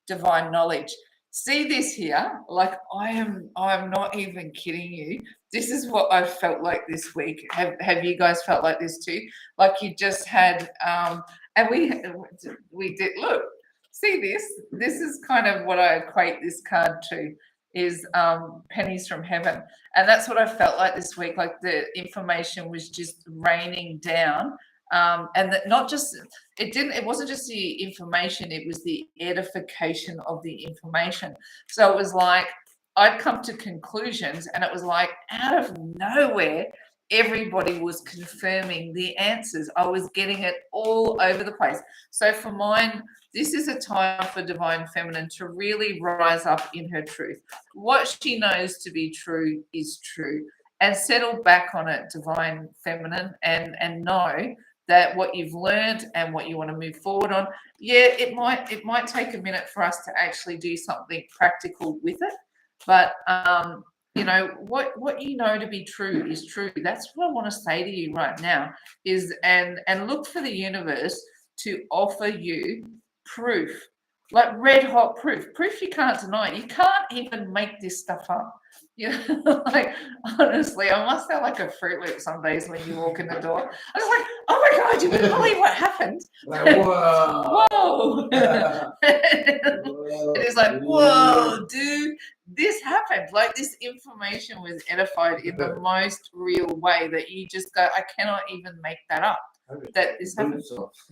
divine knowledge. See this here? Like I'm not even kidding you. This is what I've felt like this week. Have you guys felt like this too? Like you just had and we did look, see this? This is kind of what I equate this card to, is pennies from heaven. And that's what I felt like this week. Like the information was just raining down. And that not just it wasn't just the information, it was the edification of the information. So it was like I'd come to conclusions, and it was like out of nowhere everybody was confirming the answers. I was getting it all over the place. So for mine, this is a time for divine feminine to really rise up in her truth. What she knows to be true is true, and settle back on it, divine feminine, and know that what you've learned and what you want to move forward on, it might take a minute for us to actually do something practical with it. But what you know to be true is true. That's what I want to say to you right now is and look for the universe to offer you proof, like red hot proof you can't deny. You can't even make this stuff up. Like honestly, I must sound like a Fruit Loop some days when you walk in the door. I was like, oh my God, you wouldn't believe what happened. Like, whoa. Whoa. It is like, whoa, dude, this happened. Like this information was edified in the most real way that you just go, I cannot even make that up. That this happened.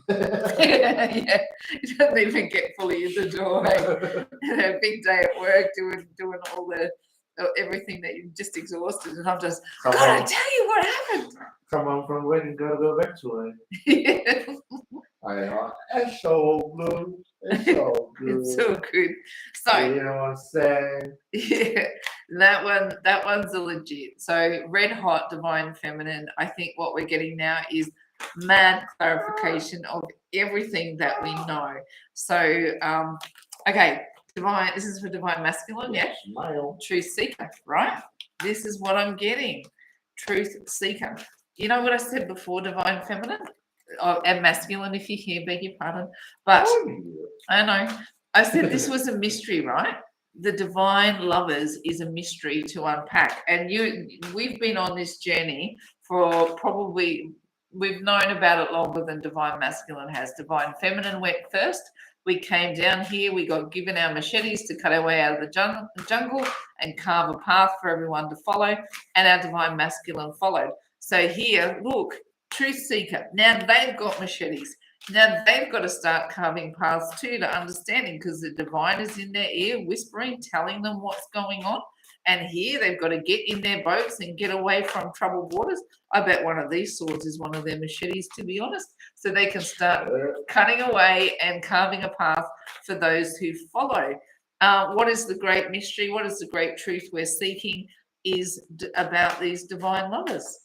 Yeah, it doesn't even get fully in the door. A big day at work doing all the everything that you're just exhausted, and I'm just gotta tell you what happened. Come on from wedding, gotta go back to it. Yeah. I know. It's so good. It's so good. It's so good. So you know what I'm saying? Yeah, that one's a legit. So red hot divine feminine. I think what we're getting now is mad clarification of everything that we know. So okay, divine, this is for divine masculine, yeah? Smile. Truth seeker, right? This is what I'm getting. Truth seeker. You know what I said before, divine feminine? And masculine, if you hear, beg your pardon. But I know. I said this was a mystery, right? The divine lovers is a mystery to unpack. And we've been on this journey for probably, we've known about it longer than divine masculine has. Divine feminine went first. We came down here, we got given our machetes to cut our way out of the jungle and carve a path for everyone to follow, and our divine masculine followed. So here, look, truth seeker. Now they've got machetes. Now they've got to start carving paths too to understanding, because the divine is in their ear whispering, telling them what's going on. And here they've got to get in their boats and get away from troubled waters. I bet one of these swords is one of their machetes, to be honest, so they can start cutting away and carving a path for those who follow. What is the great mystery? What is the great truth we're seeking is about these divine lovers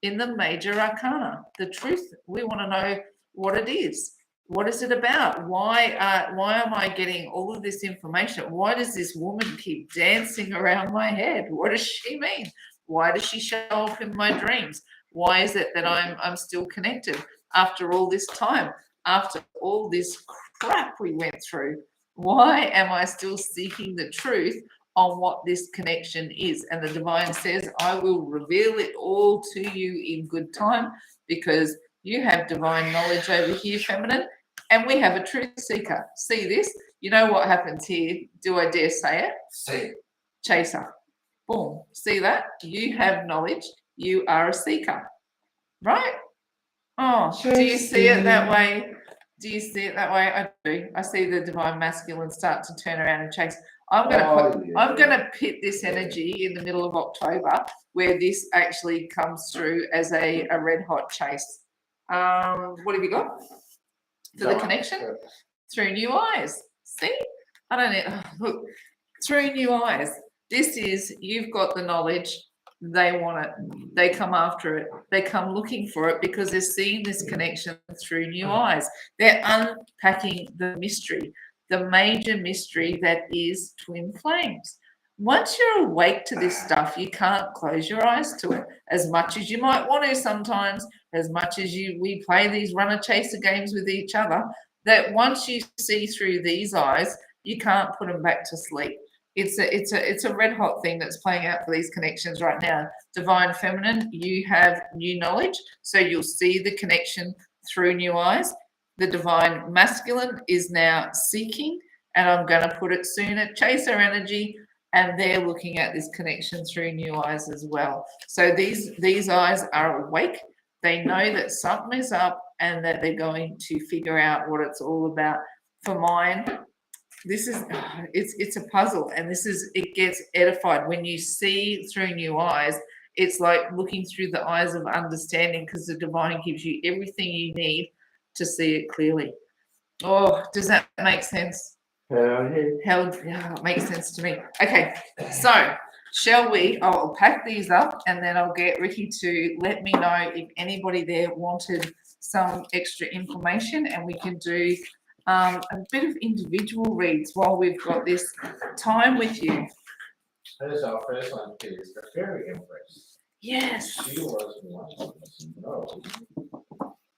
in the major arcana. The truth, we want to know what it is. What is it about? Why am I getting all of this information? Why does this woman keep dancing around my head? What does she mean? Why does she show up in my dreams? Why is it that I'm still connected after all this time? After all this crap we went through. Why am I still seeking the truth on what this connection is? And the divine says, I will reveal it all to you in good time, because you have divine knowledge over here, feminine, and we have a truth seeker. See this? You know what happens here? Do I dare say it? See. Chaser. Boom. See that? You have knowledge. You are a seeker. Right? Oh, do you see it that way? Do you see it that way? I do. I see the divine masculine start to turn around and chase. I'm gonna pit this energy in the middle of October, where this actually comes through as a red hot chase. What have you got for the connection? Through new eyes. See? I don't know. Look, through new eyes. This is, you've got the knowledge. They want it. They come after it. They come looking for it because they're seeing this connection through new eyes. They're unpacking the mystery, the major mystery that is twin flames. Once you're awake to this stuff, you can't close your eyes to it. As much as you might want to sometimes, as much as we play these runner chaser games with each other, that once you see through these eyes, you can't put them back to sleep. It's a red hot thing that's playing out for these connections right now. Divine feminine, you have new knowledge, so you'll see the connection through new eyes. The divine masculine is now seeking, and I'm going to put it soon at chaser energy, and they're looking at this connection through new eyes as well. So these eyes are awake. They know that something is up and that they're going to figure out what it's all about. For mine, this is it's a puzzle, and it gets edified when you see through new eyes. It's like looking through the eyes of understanding, because the divine gives you everything you need to see it clearly. Oh, does that make sense? Yeah, it makes sense to me. Okay, so shall we? I'll pack these up, and then I'll get Ricky to let me know if anybody there wanted some extra information, and we can do a bit of individual reads while we've got this time with you. There's our first one, is the Fairy Empress. Yes. She was one to know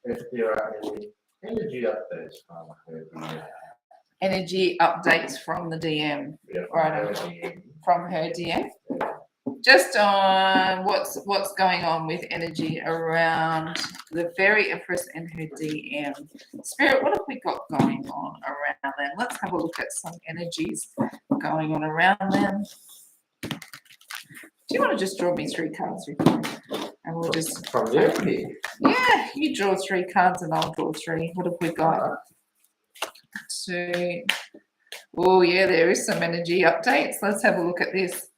if there are any energy updates from her DM. Energy updates from the DM. Yeah, Right. From her DM. Just on what's going on with energy around the Fairy Empress and her DM. Spirit, what have we got going on around them? Let's have a look at some energies going on around them. Do you want to just draw me 3 cards, Ricky? And we'll just from there. Yeah, you draw 3 cards and I'll draw 3. What have we got? 2. Oh yeah, there is some energy updates. Let's have a look at this.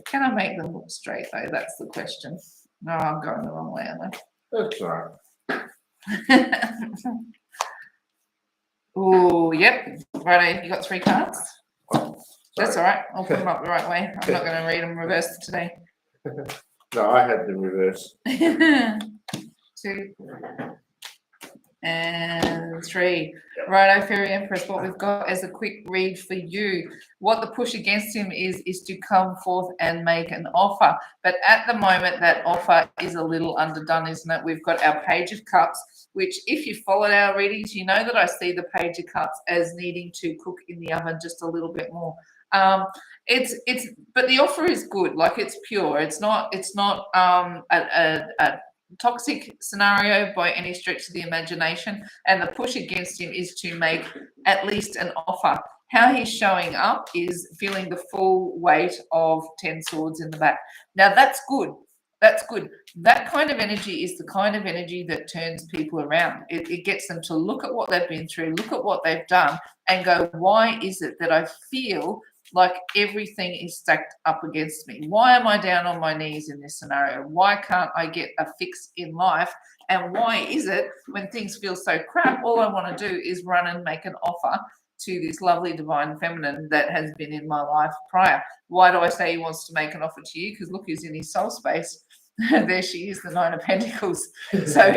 Can I make them look straight though? That's the question. No, I'm going the wrong way, am I? That's right. Oh, yep. Righto, you got 3 cards? That's all right. I'll put them up the right way. I'm not going to read them reversed today. No, I had the reverse. 2 and 3. Righto, Fairy Empress, what we've got as a quick read for you. What the push against him is to come forth and make an offer. But at the moment, that offer is a little underdone, isn't it? We've got our Page of Cups, which if you followed our readings, you know that I see the Page of Cups as needing to cook in the oven just a little bit more. But the offer is good. Like, it's pure. It's not a toxic scenario by any stretch of the imagination, and the push against him is to make at least an offer. How he's showing up is feeling the full weight of 10 swords in the back. Now that's good. That's good. That kind of energy is the kind of energy that turns people around. It gets them to look at what they've been through, look at what they've done, and go, why is it that I feel like everything is stacked up against me? Why am I down on my knees in this scenario? Why can't I get a fix in life? And why is it when things feel so crap, all I want to do is run and make an offer to this lovely divine feminine that has been in my life prior? Why do I say he wants to make an offer to you? Because look who's in his soul space. There she is, the 9 of Pentacles. So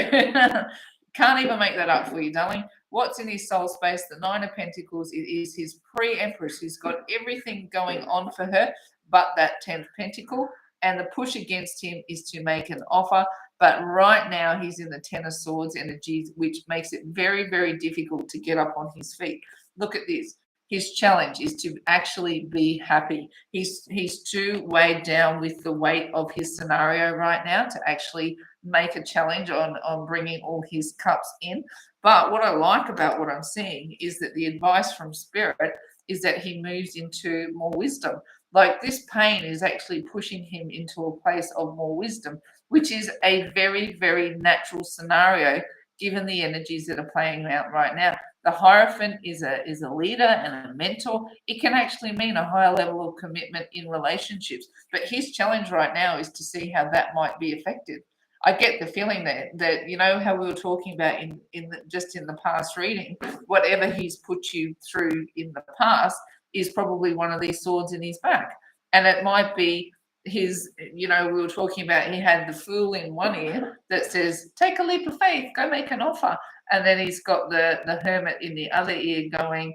can't even make that up for you, darling. What's in his soul space? The 9 of Pentacles is his pre-empress who's got everything going on for her but that 10th pentacle, and the push against him is to make an offer. But right now he's in the Ten of Swords energies, which makes it very, very difficult to get up on his feet. Look at this. His challenge is to actually be happy. He's too weighed down with the weight of his scenario right now to actually make a challenge on bringing all his cups in. But what I like about what I'm seeing is that the advice from Spirit is that he moves into more wisdom. Like this pain is actually pushing him into a place of more wisdom, which is a very, very natural scenario given the energies that are playing out right now. The Hierophant is a leader and a mentor. It can actually mean a higher level of commitment in relationships. But his challenge right now is to see how that might be affected. I get the feeling that you know how we were talking about in the past reading, whatever he's put you through in the past is probably one of these swords in his back. And it might be his, we were talking about he had the Fool in one ear that says, take a leap of faith, go make an offer. And then he's got the Hermit in the other ear going,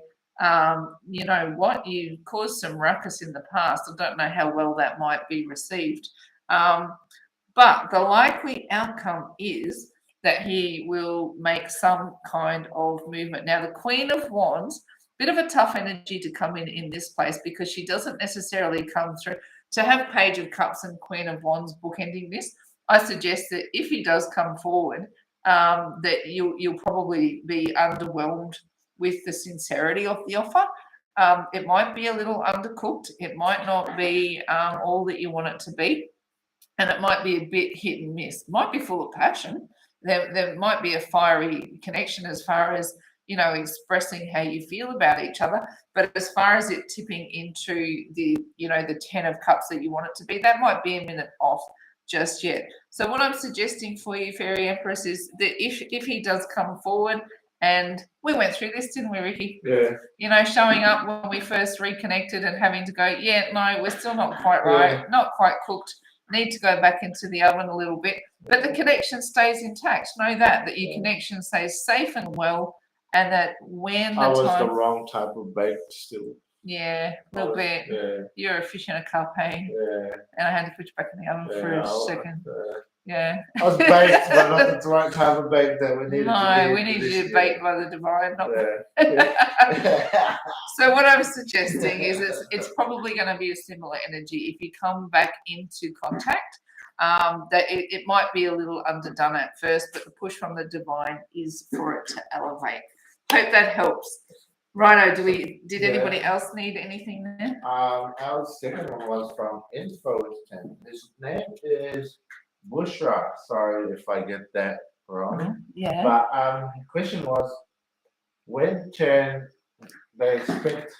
you know what, you caused some ruckus in the past. I don't know how well that might be received. But the likely outcome is that he will make some kind of movement. Now, the Queen of Wands, bit of a tough energy to come in this place because she doesn't necessarily come through. To have Page of Cups and Queen of Wands bookending this, I suggest that if he does come forward, that you'll probably be underwhelmed with the sincerity of the offer. It might be a little undercooked. It might not be all that you want it to be. And it might be a bit hit and miss. It might be full of passion. There might be a fiery connection as far as, expressing how you feel about each other. But as far as it tipping into the 10 of cups that you want it to be, that might be a minute off just yet. So what I'm suggesting for you, Fairy Empress, is that if he does come forward, and we went through this, didn't we, Ricky? Yeah. Showing up when we first reconnected and having to go, yeah, no, we're still not quite right, not quite cooked. Need to go back into the oven a little bit, but the connection stays intact. Know that your connection stays safe and well, and that when I was the wrong type of bake still. Yeah, a little bit. Yeah. You're a fish in a cup, hey? Yeah. And I had to put you back in the oven for a second. Yeah. I was baked, but not the right type of bake that we needed. No, we needed you baked by the divine. Not yeah. So what I'm suggesting is it's probably going to be a similar energy if you come back into contact. That it might be a little underdone at first, but the push from the divine is for it to elevate. Hope that helps. Righto, did anybody else need anything there? Our second one was from Info10. His name is Bushra. Sorry if I get that wrong. Yeah. But the question was, when can they expect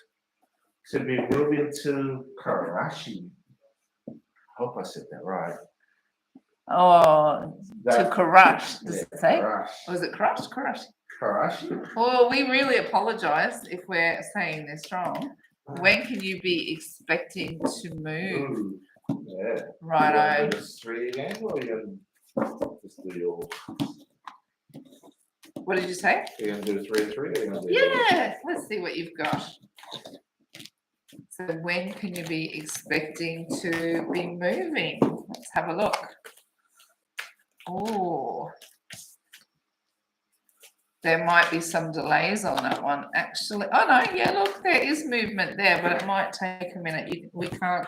to be moving to Karachi? I hope I said that right. Oh, to Karachi, does it say? Karachi. Was it Karachi? Karachi? Well, we really apologise if we're saying this wrong. When can you be expecting to move? Ooh, yeah. Righto. You just 3 again, or you gonna just do your? What did you say? You're gonna do 3 and 3, or you gonna do? Yeah, let's see what you've got. So when can you be expecting to be moving? Let's have a look. Oh, there might be some delays on that one, actually. Oh, no, yeah, look, there is movement there, but it might take a minute. We can't.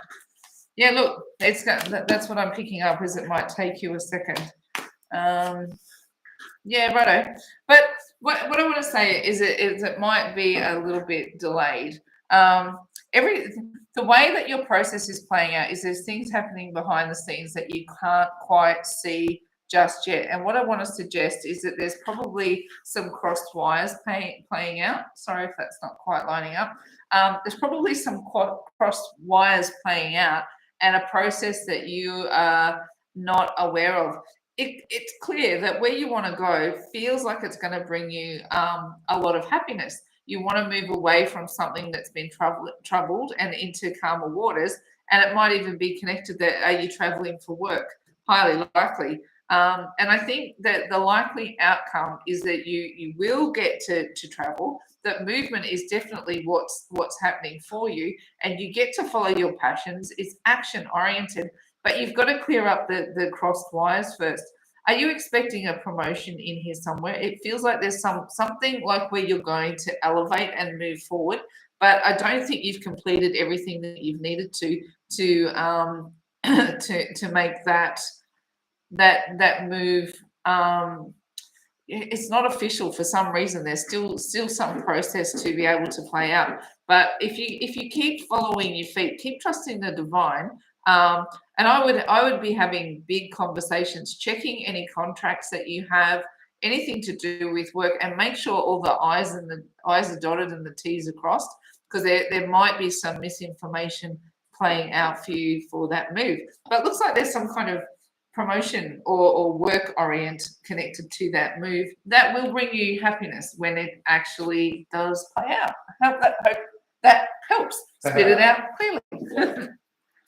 Yeah, look, that's what I'm picking up, is it might take you a second. Yeah, righto. But what I want to say is it might be a little bit delayed. The way that your process is playing out is there's things happening behind the scenes that you can't quite see just yet. And what I want to suggest is that there's probably some crossed wires playing out. Sorry if that's not quite lining up. There's probably some crossed wires playing out and a process that you are not aware of. It's clear that where you want to go feels like it's going to bring you a lot of happiness. You want to move away from something that's been troubled and into calmer waters. And it might even be connected that, are you traveling for work? Highly likely. And I think that the likely outcome is that you will get to travel, that movement is definitely what's happening for you, and you get to follow your passions. It's action oriented. but you've got to clear up the crossed wires first. Are you expecting a promotion in here somewhere? It feels like there's something like where you're going to elevate and move forward, but I don't think you've completed everything that you've needed to to make that move. It's not official for some reason. There's still some process to be able to play out. But if you keep following your feet, keep trusting the divine. And I would be having big conversations, checking any contracts that you have, anything to do with work, and make sure all the I's are dotted and the T's are crossed, because there might be some misinformation playing out for you for that move. But it looks like there's some kind of promotion or work orient connected to that move that will bring you happiness when it actually does play out. Hope that helps spit it out clearly.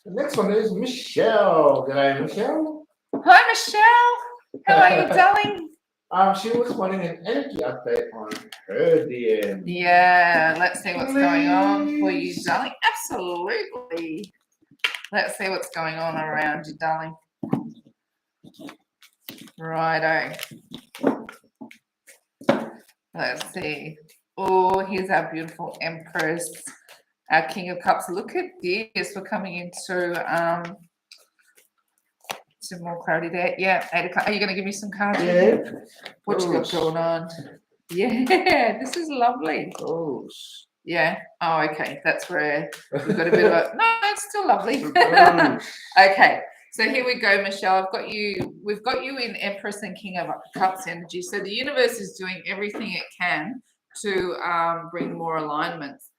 The next one is Michelle. Good day, Michelle. Hi, Michelle. How are you, darling? She was wanting an energy update on her DM. Yeah, let's see what's going on for you, darling. Absolutely. Let's see what's going on around you, darling. Righto. Let's see. Oh, here's our beautiful Empress, our King of Cups. Look at this. We're coming into some more clarity there. Yeah, 8 o'clock. Are you going to give me some cards? Yeah. What you got going on? Yeah, this is lovely. Yeah. Oh, okay. That's where we've got a bit of a... No, it's still lovely. Okay. So here we go, Michelle. We've got you in Empress and King of Cups energy. So the universe is doing everything it can to bring more alignments.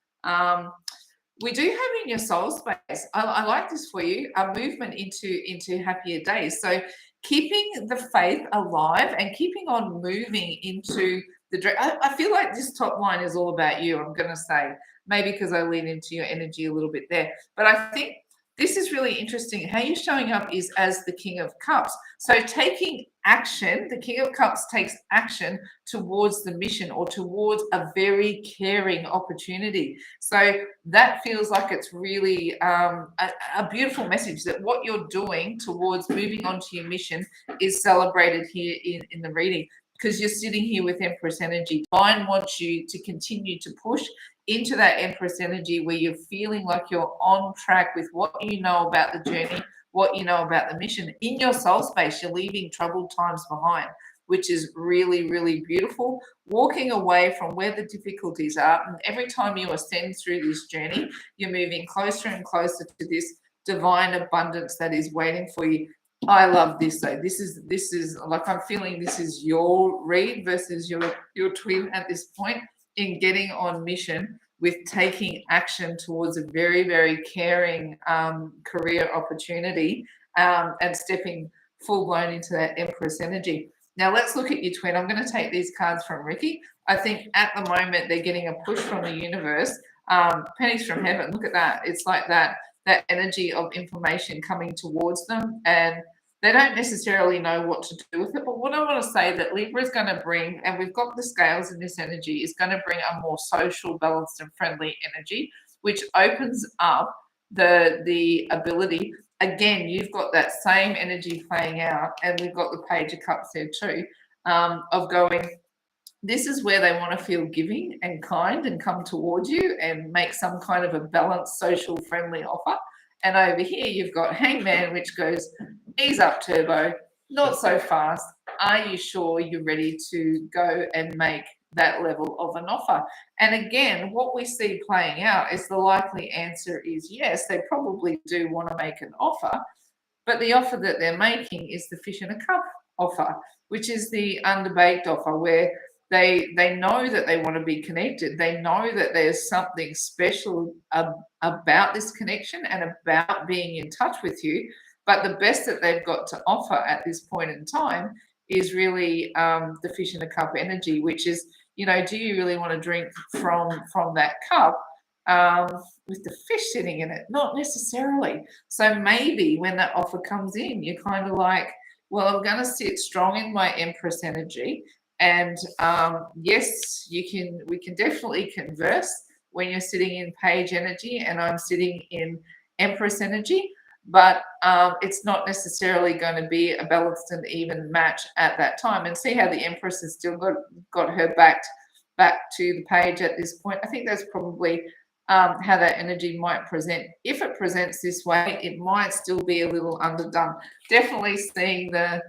We do have in your soul space, I like this for you, a movement into happier days. So keeping the faith alive and keeping on moving into the... I feel like this top line is all about you, I'm going to say. Maybe because I lean into your energy a little bit there. But I think this is really interesting. How you're showing up is as the King of Cups. So taking action, the King of Cups takes action towards the mission or towards a very caring opportunity. So that feels like it's really a beautiful message that what you're doing towards moving on to your mission is celebrated here in the reading, because you're sitting here with Empress energy. Divine wants you to continue to push into that Empress energy where you're feeling like you're on track with what you know about the journey, what you know about the mission. In your soul space, you're leaving troubled times behind, which is really, really beautiful. Walking away from where the difficulties are. And every time you ascend through this journey, you're moving closer and closer to this divine abundance that is waiting for you. I love this though. This is like, I'm feeling this is your read versus your twin at this point, in getting on mission with taking action towards a very, very caring career opportunity and stepping full blown into that Empress energy. Now let's look at your twin. I'm going to take these cards from Ricky. I think at the moment they're getting a push from the universe. Pennies from heaven. Look at that. It's like that energy of information coming towards them, and they don't necessarily know what to do with it. But what I want to say that Libra is going to bring, and we've got the scales in this energy, is going to bring a more social, balanced and friendly energy, which opens up the ability. Again, you've got that same energy playing out, and we've got the Page of Cups there too, of going, this is where they want to feel giving and kind and come towards you and make some kind of a balanced, social, friendly offer. And over here, you've got Hangman, which goes, ease up, turbo, not so fast. Are you sure you're ready to go and make that level of an offer? And again, what we see playing out is the likely answer is yes, they probably do want to make an offer, but the offer that they're making is the Fish in a Cup offer, which is the underbaked offer, where they know that they want to be connected. They know that there's something special about this connection and about being in touch with you. But the best that they've got to offer at this point in time is really the Fish in a Cup energy, which is, you know, do you really want to drink from that cup with the fish sitting in it? Not necessarily. So maybe when that offer comes in, you're kind of like, well, I'm going to sit strong in my Empress energy. And yes, we can definitely converse when you're sitting in Page energy and I'm sitting in Empress energy. but it's not necessarily going to be a balanced and even match at that time. And see how the Empress has still got her back to the page at this point. I think that's probably how that energy might present. If it presents this way, it might still be a little underdone. Definitely seeing the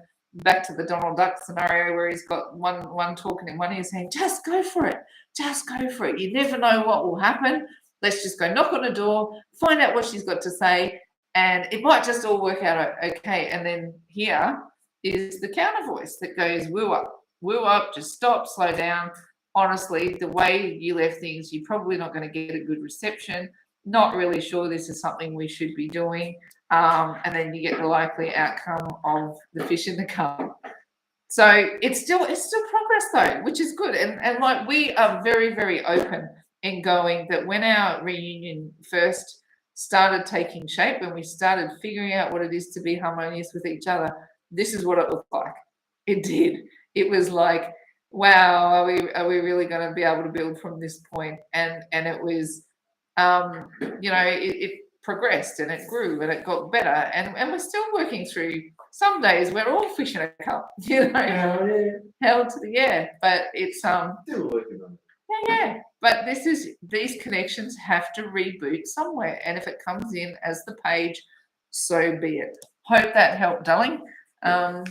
back to the Donald Duck scenario where he's got one talking in one ear saying, just go for it. Just go for it. You never know what will happen. Let's just go knock on a door, find out what she's got to say, and it might just all work out okay. And then here is the counter voice that goes, woo up, just stop, slow down. Honestly, the way you left things, you're probably not going to get a good reception. Not really sure this is something we should be doing. And then you get the likely outcome of the fish in the cup. So it's still progress though, which is good. And like we are very, very open in going that when our reunion first started taking shape, when we started figuring out what it is to be harmonious with each other, this is what it looked like. It did. It was like, wow, are we really going to be able to build from this point? And it was, it progressed and it grew and it got better. And we're still working through some days we're all fish in a cup, held to the air. But it's Still working on it. yeah. But these connections have to reboot somewhere. And if it comes in as the page, so be it. Hope that helped, darling. And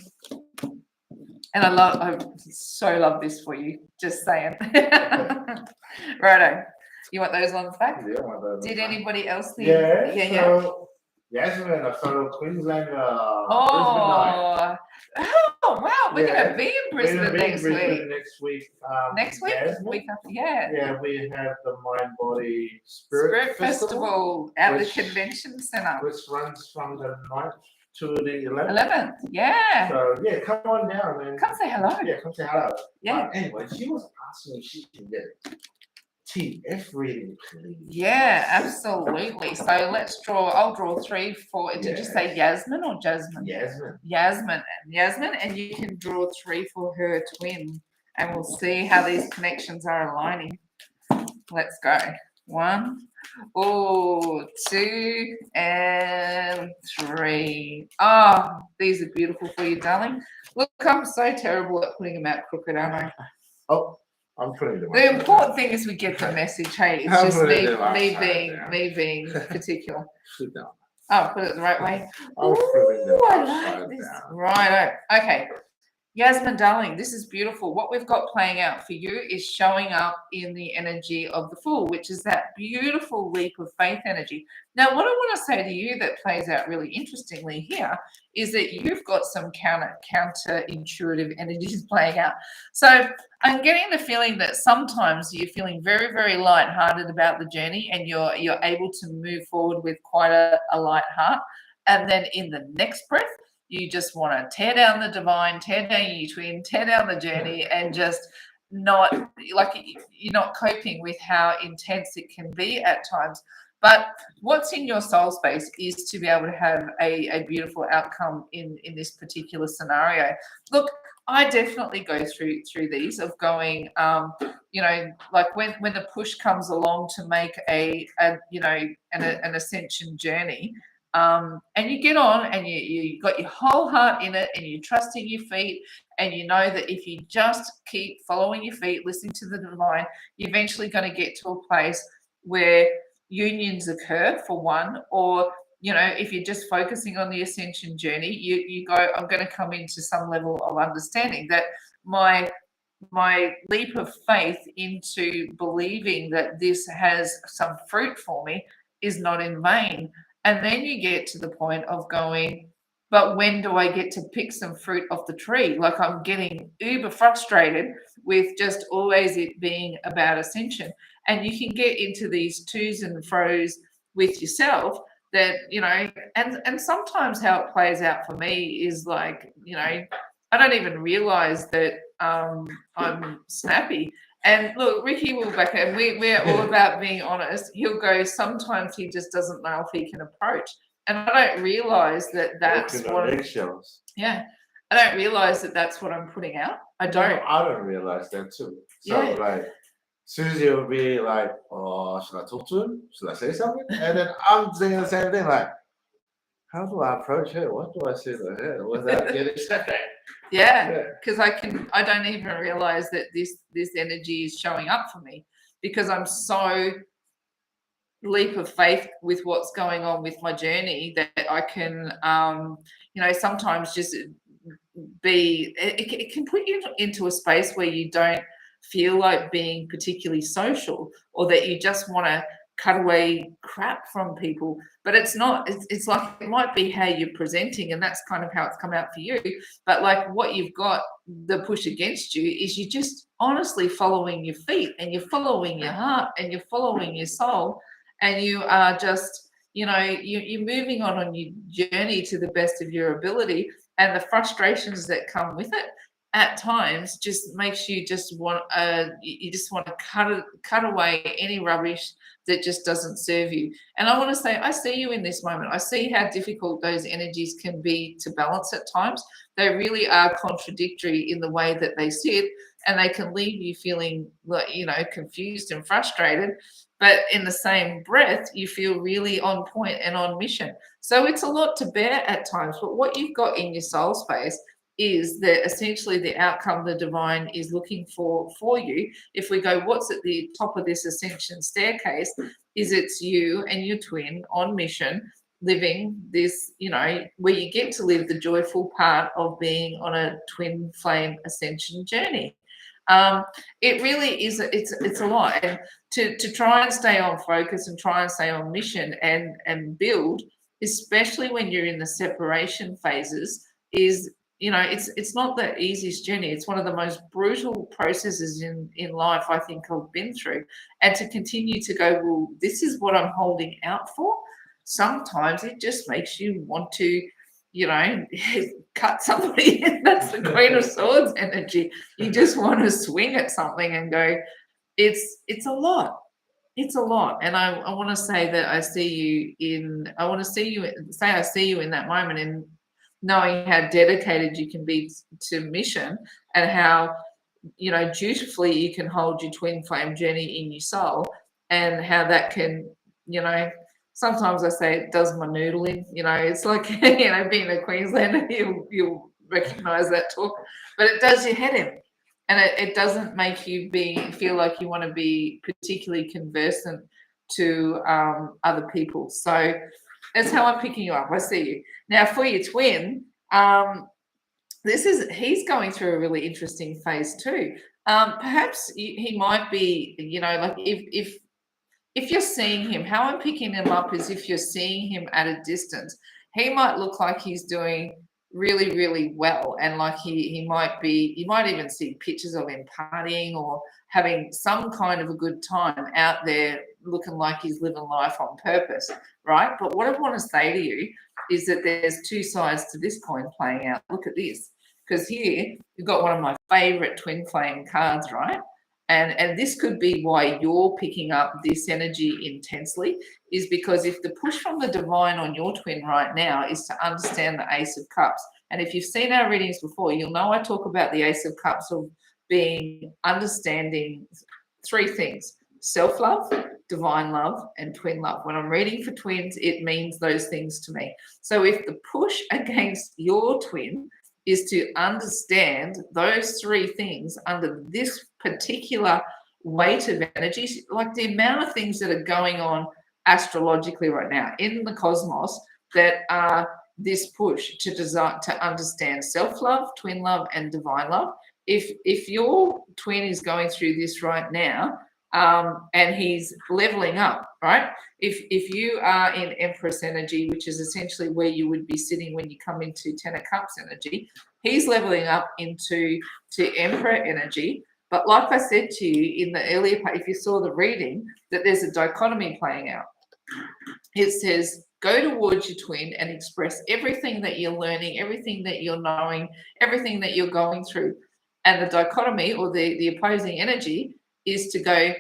I so love this for you. Just saying. Righto. You want those ones back? Yeah, I want those Did back. anybody else think? Yeah. So, Yasmin, a fellow Queenslander. Oh, wow. We're going to be in Brisbane Brisbane next week. Next week. Next week? Yasmin? Week after, yeah. Yeah, we have the Mind Body Spirit Festival at the which- convention centre. which runs from the 9th to the 11th. 11th, yeah. So, yeah, come on down and Come say hello. yeah, come say hello. Yeah. But anyway, she was asking if she can get TF reading, please. Yeah, absolutely. So I'll draw 3 for, did you say Yasmin or Jasmine? Yasmin. Yasmin, and you can draw 3 for her twin, and we'll see how these connections are aligning. Let's go. 1, 2, and 3. Oh, these are beautiful for you, darling. Look, I'm so terrible at putting them out crooked, aren't I? Oh, I'm putting them. The important thing is we get the message. Hey, it's I'm just putting them upside down. me being particular. Sit down. Oh, put it the right way. I'm putting them Ooh, I upside like this. down. Right. Okay. Yasmin, darling, this is beautiful. What we've got playing out for you is showing up in the energy of the Fool, which is that beautiful leap of faith energy. Now, what I want to say to you that plays out really interestingly here is that you've got some counterintuitive energies playing out. So I'm getting the feeling that sometimes you're feeling very, very lighthearted about the journey and you're able to move forward with quite a light heart. And then in the next breath, you just want to tear down the divine, tear down your twin, tear down the journey, and just not like you're not coping with how intense it can be at times. But what's in your soul space is to be able to have a beautiful outcome in this particular scenario. Look, I definitely go through these of going, like when the push comes along to make an ascension journey. And you get on and you got your whole heart in it and you're trusting your feet and you know that if you just keep following your feet, listening to the divine, you're eventually going to get to a place where unions occur for one, or, if you're just focusing on the ascension journey, you go, I'm going to come into some level of understanding that my leap of faith into believing that this has some fruit for me is not in vain. And then you get to the point of going, but when do I get to pick some fruit off the tree? Like I'm getting uber frustrated with just always it being about ascension. And you can get into these twos and fros with yourself that, and sometimes how it plays out for me is like, I don't even realize that I'm snappy. And look, Ricky will back it, and we're all about being honest. He'll go, sometimes he just doesn't know if he can approach. And I don't realize that that's what... Yeah. I don't realize that that's what I'm putting out. I don't. I don't realize that too. So like, Susie will be like, oh, should I talk to him? Should I say something? And then I'm saying the same thing like, how do I approach her? What do I say to her without getting separated? Yeah, because I don't even realize that this energy is showing up for me because I'm so leap of faith with what's going on with my journey that I can, sometimes just it can put you into a space where you don't feel like being particularly social or that you just want to cut away crap from people, but it's not. It's like it might be how you're presenting, and that's kind of how it's come out for you. But like what you've got, the push against you is you're just honestly following your feet and you're following your heart and you're following your soul, and you are just, you're moving on your journey to the best of your ability, and the frustrations that come with it at times just makes you just want to cut away any rubbish that just doesn't serve you. And I want to say, I see you in this moment. I see how difficult those energies can be to balance at times. They really are contradictory in the way that they sit, and they can leave you feeling like, confused and frustrated. But in the same breath, you feel really on point and on mission. So it's a lot to bear at times. But what you've got in your soul space is that essentially the outcome the divine is looking for you. If we go, what's at the top of this ascension staircase, is it's you and your twin on mission, living this, where you get to live the joyful part of being on a twin flame ascension journey. It really is, it's a lot. And to try and stay on focus and try and stay on mission and build, especially when you're in the separation phases, is, it's not the easiest journey. It's one of the most brutal processes in life I think I've been through. And to continue to go, well, this is what I'm holding out for, sometimes it just makes you want to, cut somebody in. That's the Queen of Swords energy. You just want to swing at something and go, it's a lot. It's a lot. And I want to say that I see you in that moment, and knowing how dedicated you can be to mission, and how, dutifully you can hold your twin flame journey in your soul, and how that can, sometimes I say it does my noodling. It's like, being a Queenslander, you'll recognize that talk, but it does your head in. And it doesn't make you feel like you want to be particularly conversant to other people. So that's how I'm picking you up. I see you. Now for your twin, he's going through a really interesting phase too. Perhaps he might be, like if you're seeing him, how I'm picking him up is if you're seeing him at a distance, he might look like he's doing really, really well. And like he might be, you might even see pictures of him partying or having some kind of a good time out there, looking like he's living life on purpose, right? But what I want to say to you is that there's two sides to this coin playing out. Look at this, because here you've got one of my favorite twin flame cards, right? And this could be why you're picking up this energy intensely, is because if the push from the divine on your twin right now is to understand the Ace of Cups, and if you've seen our readings before, you'll know I talk about the Ace of Cups of being understanding three things: self-love, divine love, and twin love. When I'm reading for twins, it means those things to me. So if the push against your twin is to understand those three things under this particular weight of energies, like the amount of things that are going on astrologically right now in the cosmos that are this push to understand self-love, twin love, and divine love. If your twin is going through this right now, and he's leveling up, right? If you are in Empress energy, which is essentially where you would be sitting when you come into Ten of Cups energy, he's leveling up to Emperor energy. But like I said to you in the earlier part, if you saw the reading, that there's a dichotomy playing out. It says, go towards your twin and express everything that you're learning, everything that you're knowing, everything that you're going through. And the dichotomy, or the opposing energy, is to go,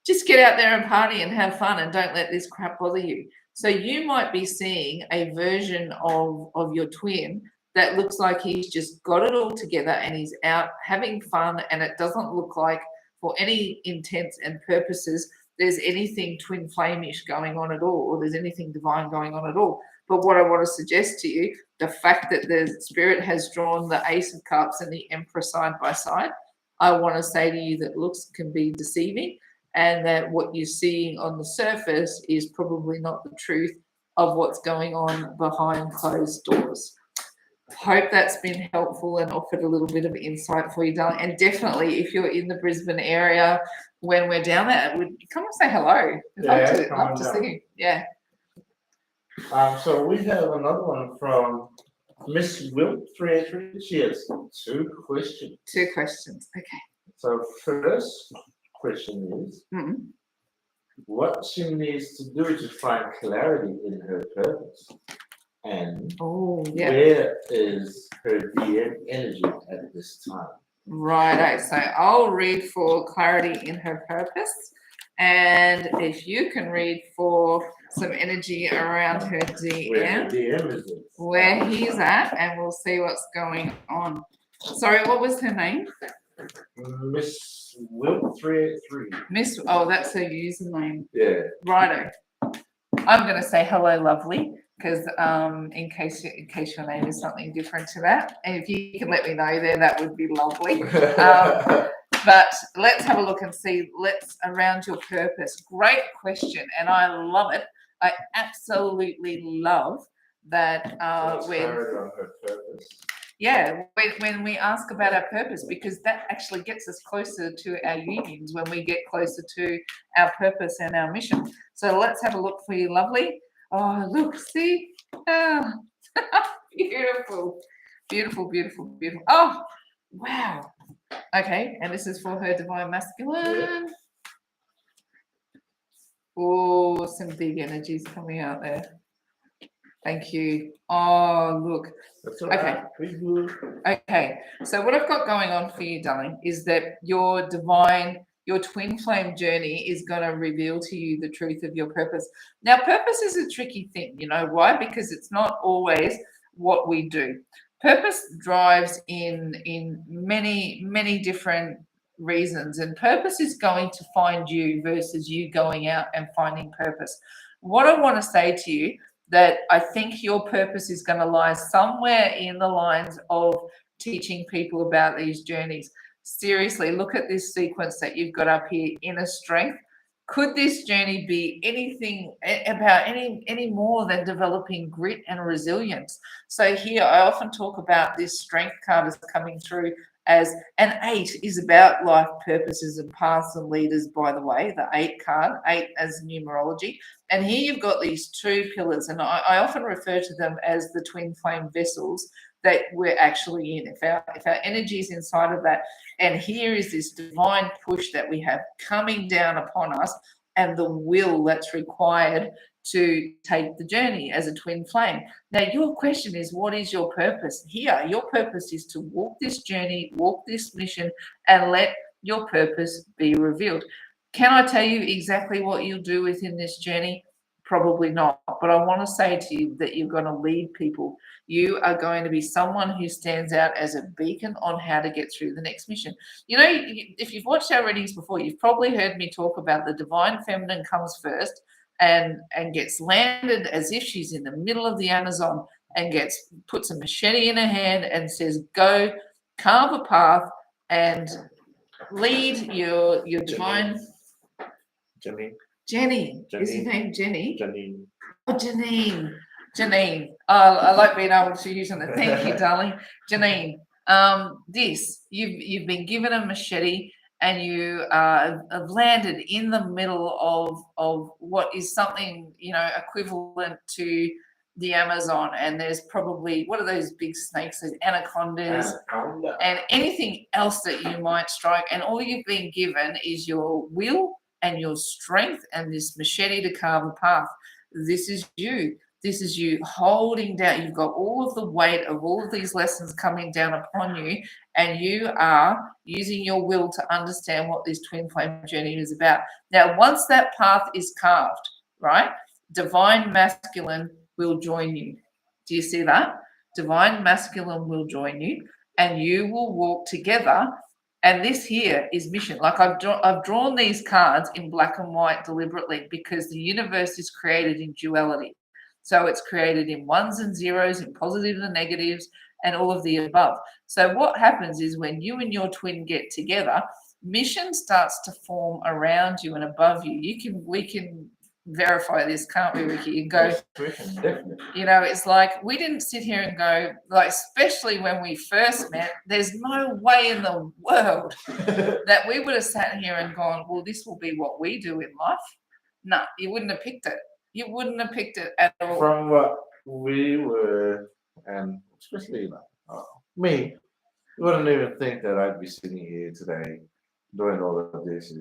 just get out there and party and have fun and don't let this crap bother you. So you might be seeing a version of your twin that looks like he's just got it all together and he's out having fun, and it doesn't look like, for any intents and purposes, there's anything twin flame-ish going on at all, or there's anything divine going on at all. But what I want to suggest to you, the fact that the Spirit has drawn the Ace of Cups and the Emperor side by side, I want to say to you that looks can be deceiving, and that what you're seeing on the surface is probably not the truth of what's going on behind closed doors. Hope that's been helpful and offered a little bit of insight for you, darling. And definitely, if you're in the Brisbane area when we're down there, come and say hello. I'd love to see you. Yeah. So we have another one from Miss Wilt 383. She has 2 questions. 2 questions. Okay. So first question is, what she needs to do to find clarity in her purpose, and where is her DM energy at this time? Righto. So I'll read for clarity in her purpose, and if you can read for some energy around her DM, where he's at, and we'll see what's going on. Sorry, what was her name? Miss Wilt 383. That's her username. Yeah. Righto. I'm going to say hello, lovely, because in case your name is something different to that, and if you can let me know there, that would be lovely. But let's have a look and see. Around your purpose. Great question, and I love it. I absolutely love that. When we ask about our purpose, because that actually gets us closer to our unions when we get closer to our purpose and our mission. So let's have a look for you, lovely. Oh, look, see? Oh, beautiful, beautiful, beautiful, beautiful. Oh, wow. Okay, and this is for her divine masculine. Oh, some big energies coming out there. Thank you. Oh, look. That's all right. Okay. So what I've got going on for you, darling, is that your twin flame journey is going to reveal to you the truth of your purpose. Now, purpose is a tricky thing. You know why? Because it's not always what we do. Purpose drives in many, many different reasons, and purpose is going to find you versus you going out and finding purpose. What I want to say to you, that I think your purpose is going to lie somewhere in the lines of teaching people about these journeys. Seriously, look at this sequence that you've got up here, inner strength. Could this journey be anything about any more than developing grit and resilience? So here I often talk about this strength card is coming through as an 8 is about life purposes and paths and leaders, by the way, the 8 card, 8 as numerology. And here you've got these 2 pillars, and I often refer to them as the twin flame vessels that we're actually in. If our energy is inside of that, and here is this divine push that we have coming down upon us, and the will that's required to take the journey as a twin flame. Now, your question is, what is your purpose? Here, your purpose is to walk this journey, walk this mission, and let your purpose be revealed. Can I tell you exactly what you'll do within this journey? Probably not. But I want to say to you that you're going to lead people. You are going to be someone who stands out as a beacon on how to get through the next mission. You know, if you've watched our readings before, you've probably heard me talk about the divine feminine comes first and gets landed as if she's in the middle of the Amazon and puts a machete in her hand and says, go carve a path and lead your divine. Jenny. Is her name Jenny? Janine. Oh, Janine. I like being able to use it. Thank you, darling. Janine. You've been given a machete and you have landed in the middle of what is something, equivalent to the Amazon, and there's probably, what are those big snakes, those anacondas, and anything else that you might strike, and all you've been given is your will and your strength and this machete to carve a path. This is you. This is you holding down. You've got all of the weight of all of these lessons coming down upon you, and you are using your will to understand what this twin flame journey is about. Now, once that path is carved, right, divine masculine will join you. Do you see that? Divine masculine will join you, and you will walk together. And this here is mission. Like I've drawn these cards in black and white deliberately because the universe is created in duality. So it's created in ones and zeros, in positives and negatives, and all of the above. So what happens is when you and your twin get together, mission starts to form around you and above you. We can verify this, can't we, Ricky? And go, Yes, we can, definitely. you know, it's like we didn't sit here and go, like, especially when we first met, there's no way in the world that we would have sat here and gone, well, this will be what we do in life. No, you wouldn't have picked it. You wouldn't have picked it at all. From what we were, and especially me, you wouldn't even think that I'd be sitting here today doing all of this.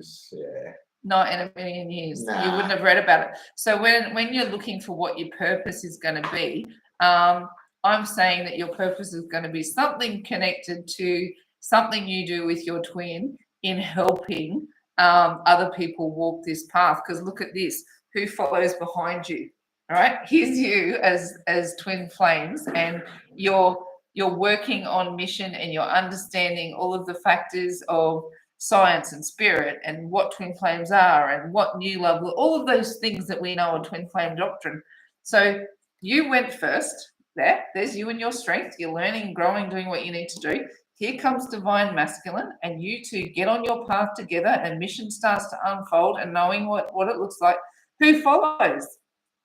Not in a million years. Nah. You wouldn't have read about it. So when you're looking for what your purpose is going to be, I'm saying that your purpose is going to be something connected to something you do with your twin in helping other people walk this path. Because look at this, who follows behind you? All right, here's you as twin flames, and you're working on mission, and you're understanding all of the factors of science and spirit, and what twin flames are, and what new love, all of those things that we know are twin flame doctrine. So you went first. There's you and your strength. You're learning, growing, doing what you need to do. Here comes divine masculine, and you two get on your path together, and mission starts to unfold, and knowing what it looks like. Who follows?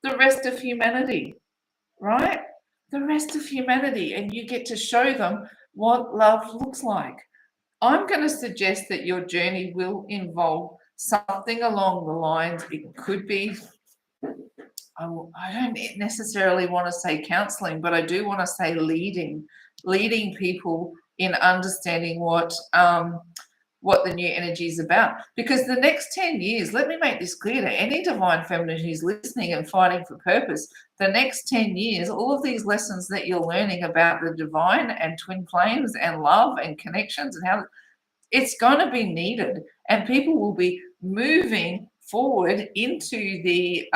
The rest of humanity, right? The rest of humanity, and you get to show them what love looks like. I'm going to suggest that your journey will involve something along the lines, it could be, I don't necessarily want to say counseling, but I do want to say leading people in understanding what the new energy is about. Because the next 10 years, let me make this clear to any divine feminine who's listening and fighting for purpose, the next 10 years, all of these lessons that you're learning about the divine and twin flames and love and connections and how it's going to be needed, and people will be moving forward into the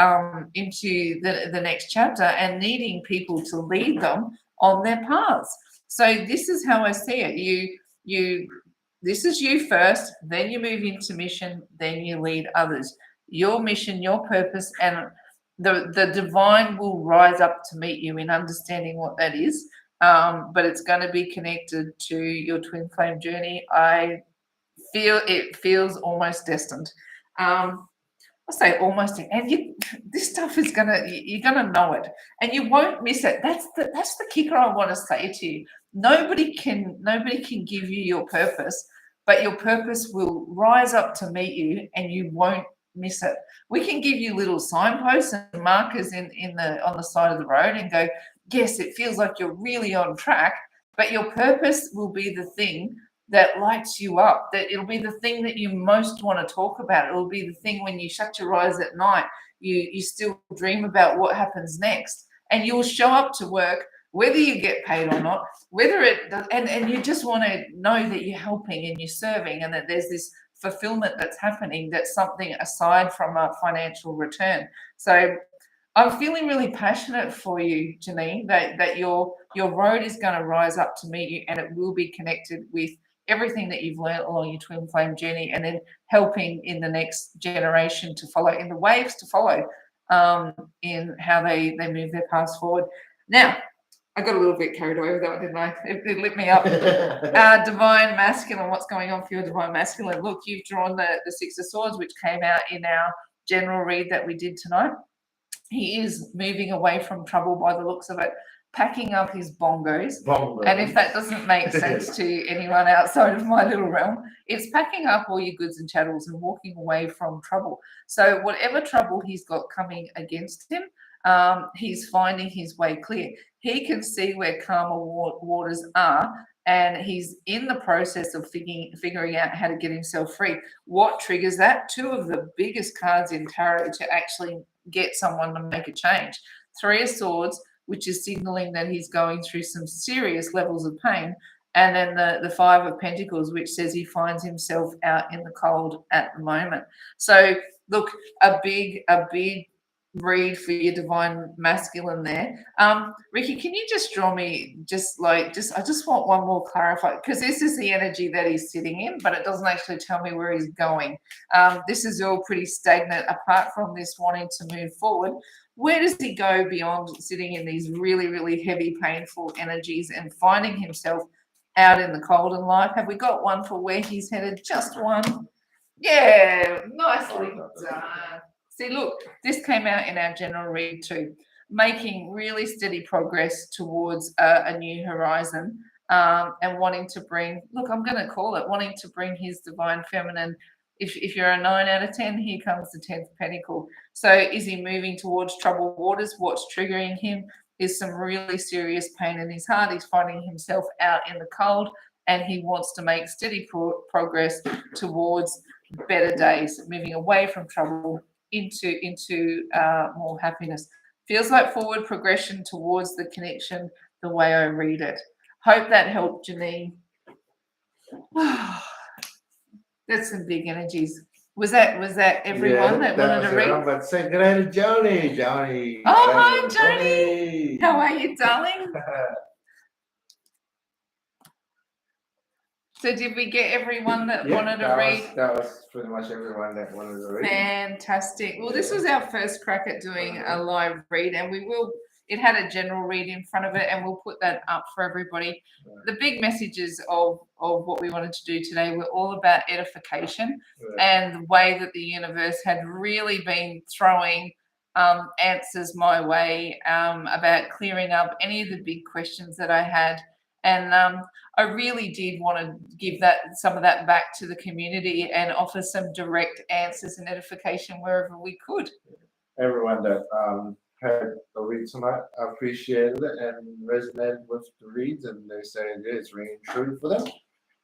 next chapter and needing people to lead them on their paths. So this is how I see it. This is you first, then you move into mission, then you lead others. Your mission, your purpose, and the divine will rise up to meet you in understanding what that is. But it's going to be connected to your twin flame journey. I feel it feels almost destined. I say almost, and this stuff is you're gonna know it, and you won't miss it. That's the kicker I want to say to you. Nobody can give you your purpose, but your purpose will rise up to meet you, and you won't miss it. We can give you little signposts and markers on the side of the road and go, yes, it feels like you're really on track, but your purpose will be the thing that lights you up, that it'll be the thing that you most want to talk about. It'll be the thing when you shut your eyes at night, you still dream about what happens next, and you'll show up to work whether you get paid or not, and you just want to know that you're helping and you're serving, and that there's this fulfillment that's happening, that's something aside from a financial return. So I'm feeling really passionate for you, Janine, that your road is going to rise up to meet you, and it will be connected with everything that you've learned along your twin flame journey, and then helping in the next generation to follow, in the waves to follow, in how they move their paths forward. Now, I got a little bit carried away with that one, didn't I? It lit me up. Divine masculine, what's going on for your divine masculine? Look, you've drawn the Six of Swords, which came out in our general read that we did tonight. He is moving away from trouble by the looks of it, packing up his bongos. And if that doesn't make sense to anyone outside of my little realm, it's packing up all your goods and chattels and walking away from trouble. So whatever trouble he's got coming against him, he's finding his way clear. He can see where calmer waters are, and he's in the process of figuring out how to get himself free. What triggers that? Two of the biggest cards in tarot to actually get someone to make a change. Three of Swords, which is signaling that he's going through some serious levels of pain. And then the Five of Pentacles, which says he finds himself out in the cold at the moment. So look, a big read for your divine masculine there. Ricky, can you just draw me I just want one more clarify, because this is the energy that he's sitting in, but it doesn't actually tell me where he's going. This is all pretty stagnant apart from this wanting to move forward. Where does he go beyond sitting in these really, really heavy, painful energies and finding himself out in the cold in life? Have we got one for where he's headed? Just one. Yeah, nicely done. See, look, this came out in our general read too. Making really steady progress towards a new horizon, and wanting to bring, look, I'm going to call it, wanting to bring his divine feminine. If you're a 9 out of 10, here comes the 10th pentacle. So is he moving towards troubled waters? What's triggering him is some really serious pain in his heart. He's finding himself out in the cold, and he wants to make steady progress towards better days, moving away from trouble into more happiness. Feels like forward progression towards the connection, the way I read it. Hope that helped, Janine. That's some big energies. Was that everyone that wanted to read? But say good day to Joni. Joni. Oh, hi, Joni. How are you, darling? So did we get everyone that wanted to read? That was pretty much everyone that wanted to read. Fantastic. Well, this was our first crack at doing a live read, and it had a general read in front of it, and we'll put that up for everybody. The big messages of what we wanted to do today were all about edification and the way that the universe had really been throwing answers my way about clearing up any of the big questions that I had. And I really did want to give some of that back to the community and offer some direct answers and edification wherever we could. Everyone that had a read tonight, I appreciated it and resonated with the reads, and they say it's ringing true for them.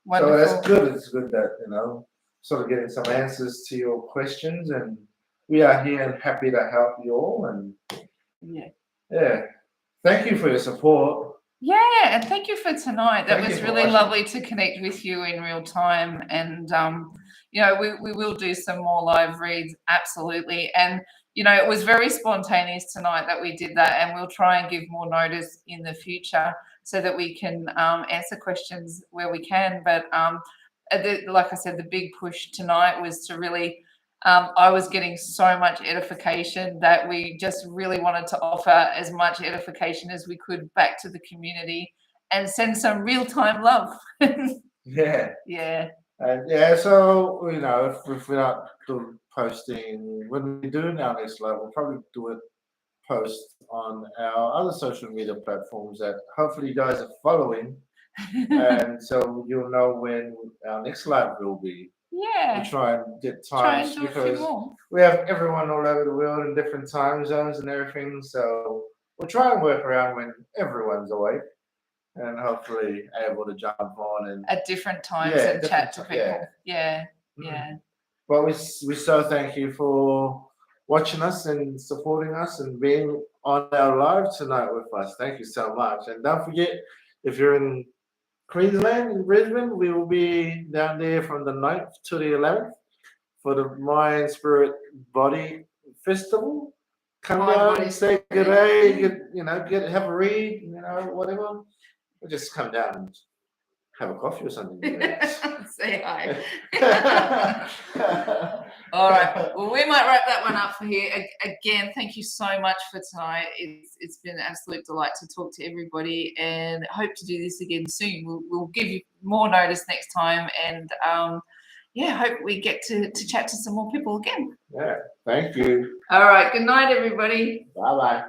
Wonderful. So that's good. It's good that, sort of getting some answers to your questions, and we are here and happy to help you all. And yeah. Thank you for your support. Yeah, and thank you for tonight. That was really lovely to connect with you in real time. And, we will do some more live reads, absolutely. And, it was very spontaneous tonight that we did that, and we'll try and give more notice in the future so that we can answer questions where we can. But like I said, the big push tonight was to really I was getting so much edification that we just really wanted to offer as much edification as we could back to the community and send some real-time love. Yeah. So, if we're not posting, when we do our next live, we'll probably do a post on our other social media platforms that hopefully you guys are following. And so you'll know when our next live will be. Yeah. We'll try and get times because we have everyone all over the world in different time zones and everything. So we'll try and work around when everyone's awake and hopefully able to jump on and at different times and chat to people. Yeah. Well, we so thank you for watching us and supporting us and being on our live tonight with us. Thank you so much. And don't forget, if you're in Queensland, in Brisbane, we will be down there from the 9th to the 11th for the Mind, Spirit, Body Festival. Come down and say good day, have a read, whatever. Or just come down and have a coffee or something. Say hi. All right. Well, we might wrap that one up for here. Again, thank you so much for tonight. It's been an absolute delight to talk to everybody, and hope to do this again soon. We'll give you more notice next time, and hope we get to chat to some more people again. Yeah. Thank you. All right. Good night, everybody. Bye-bye.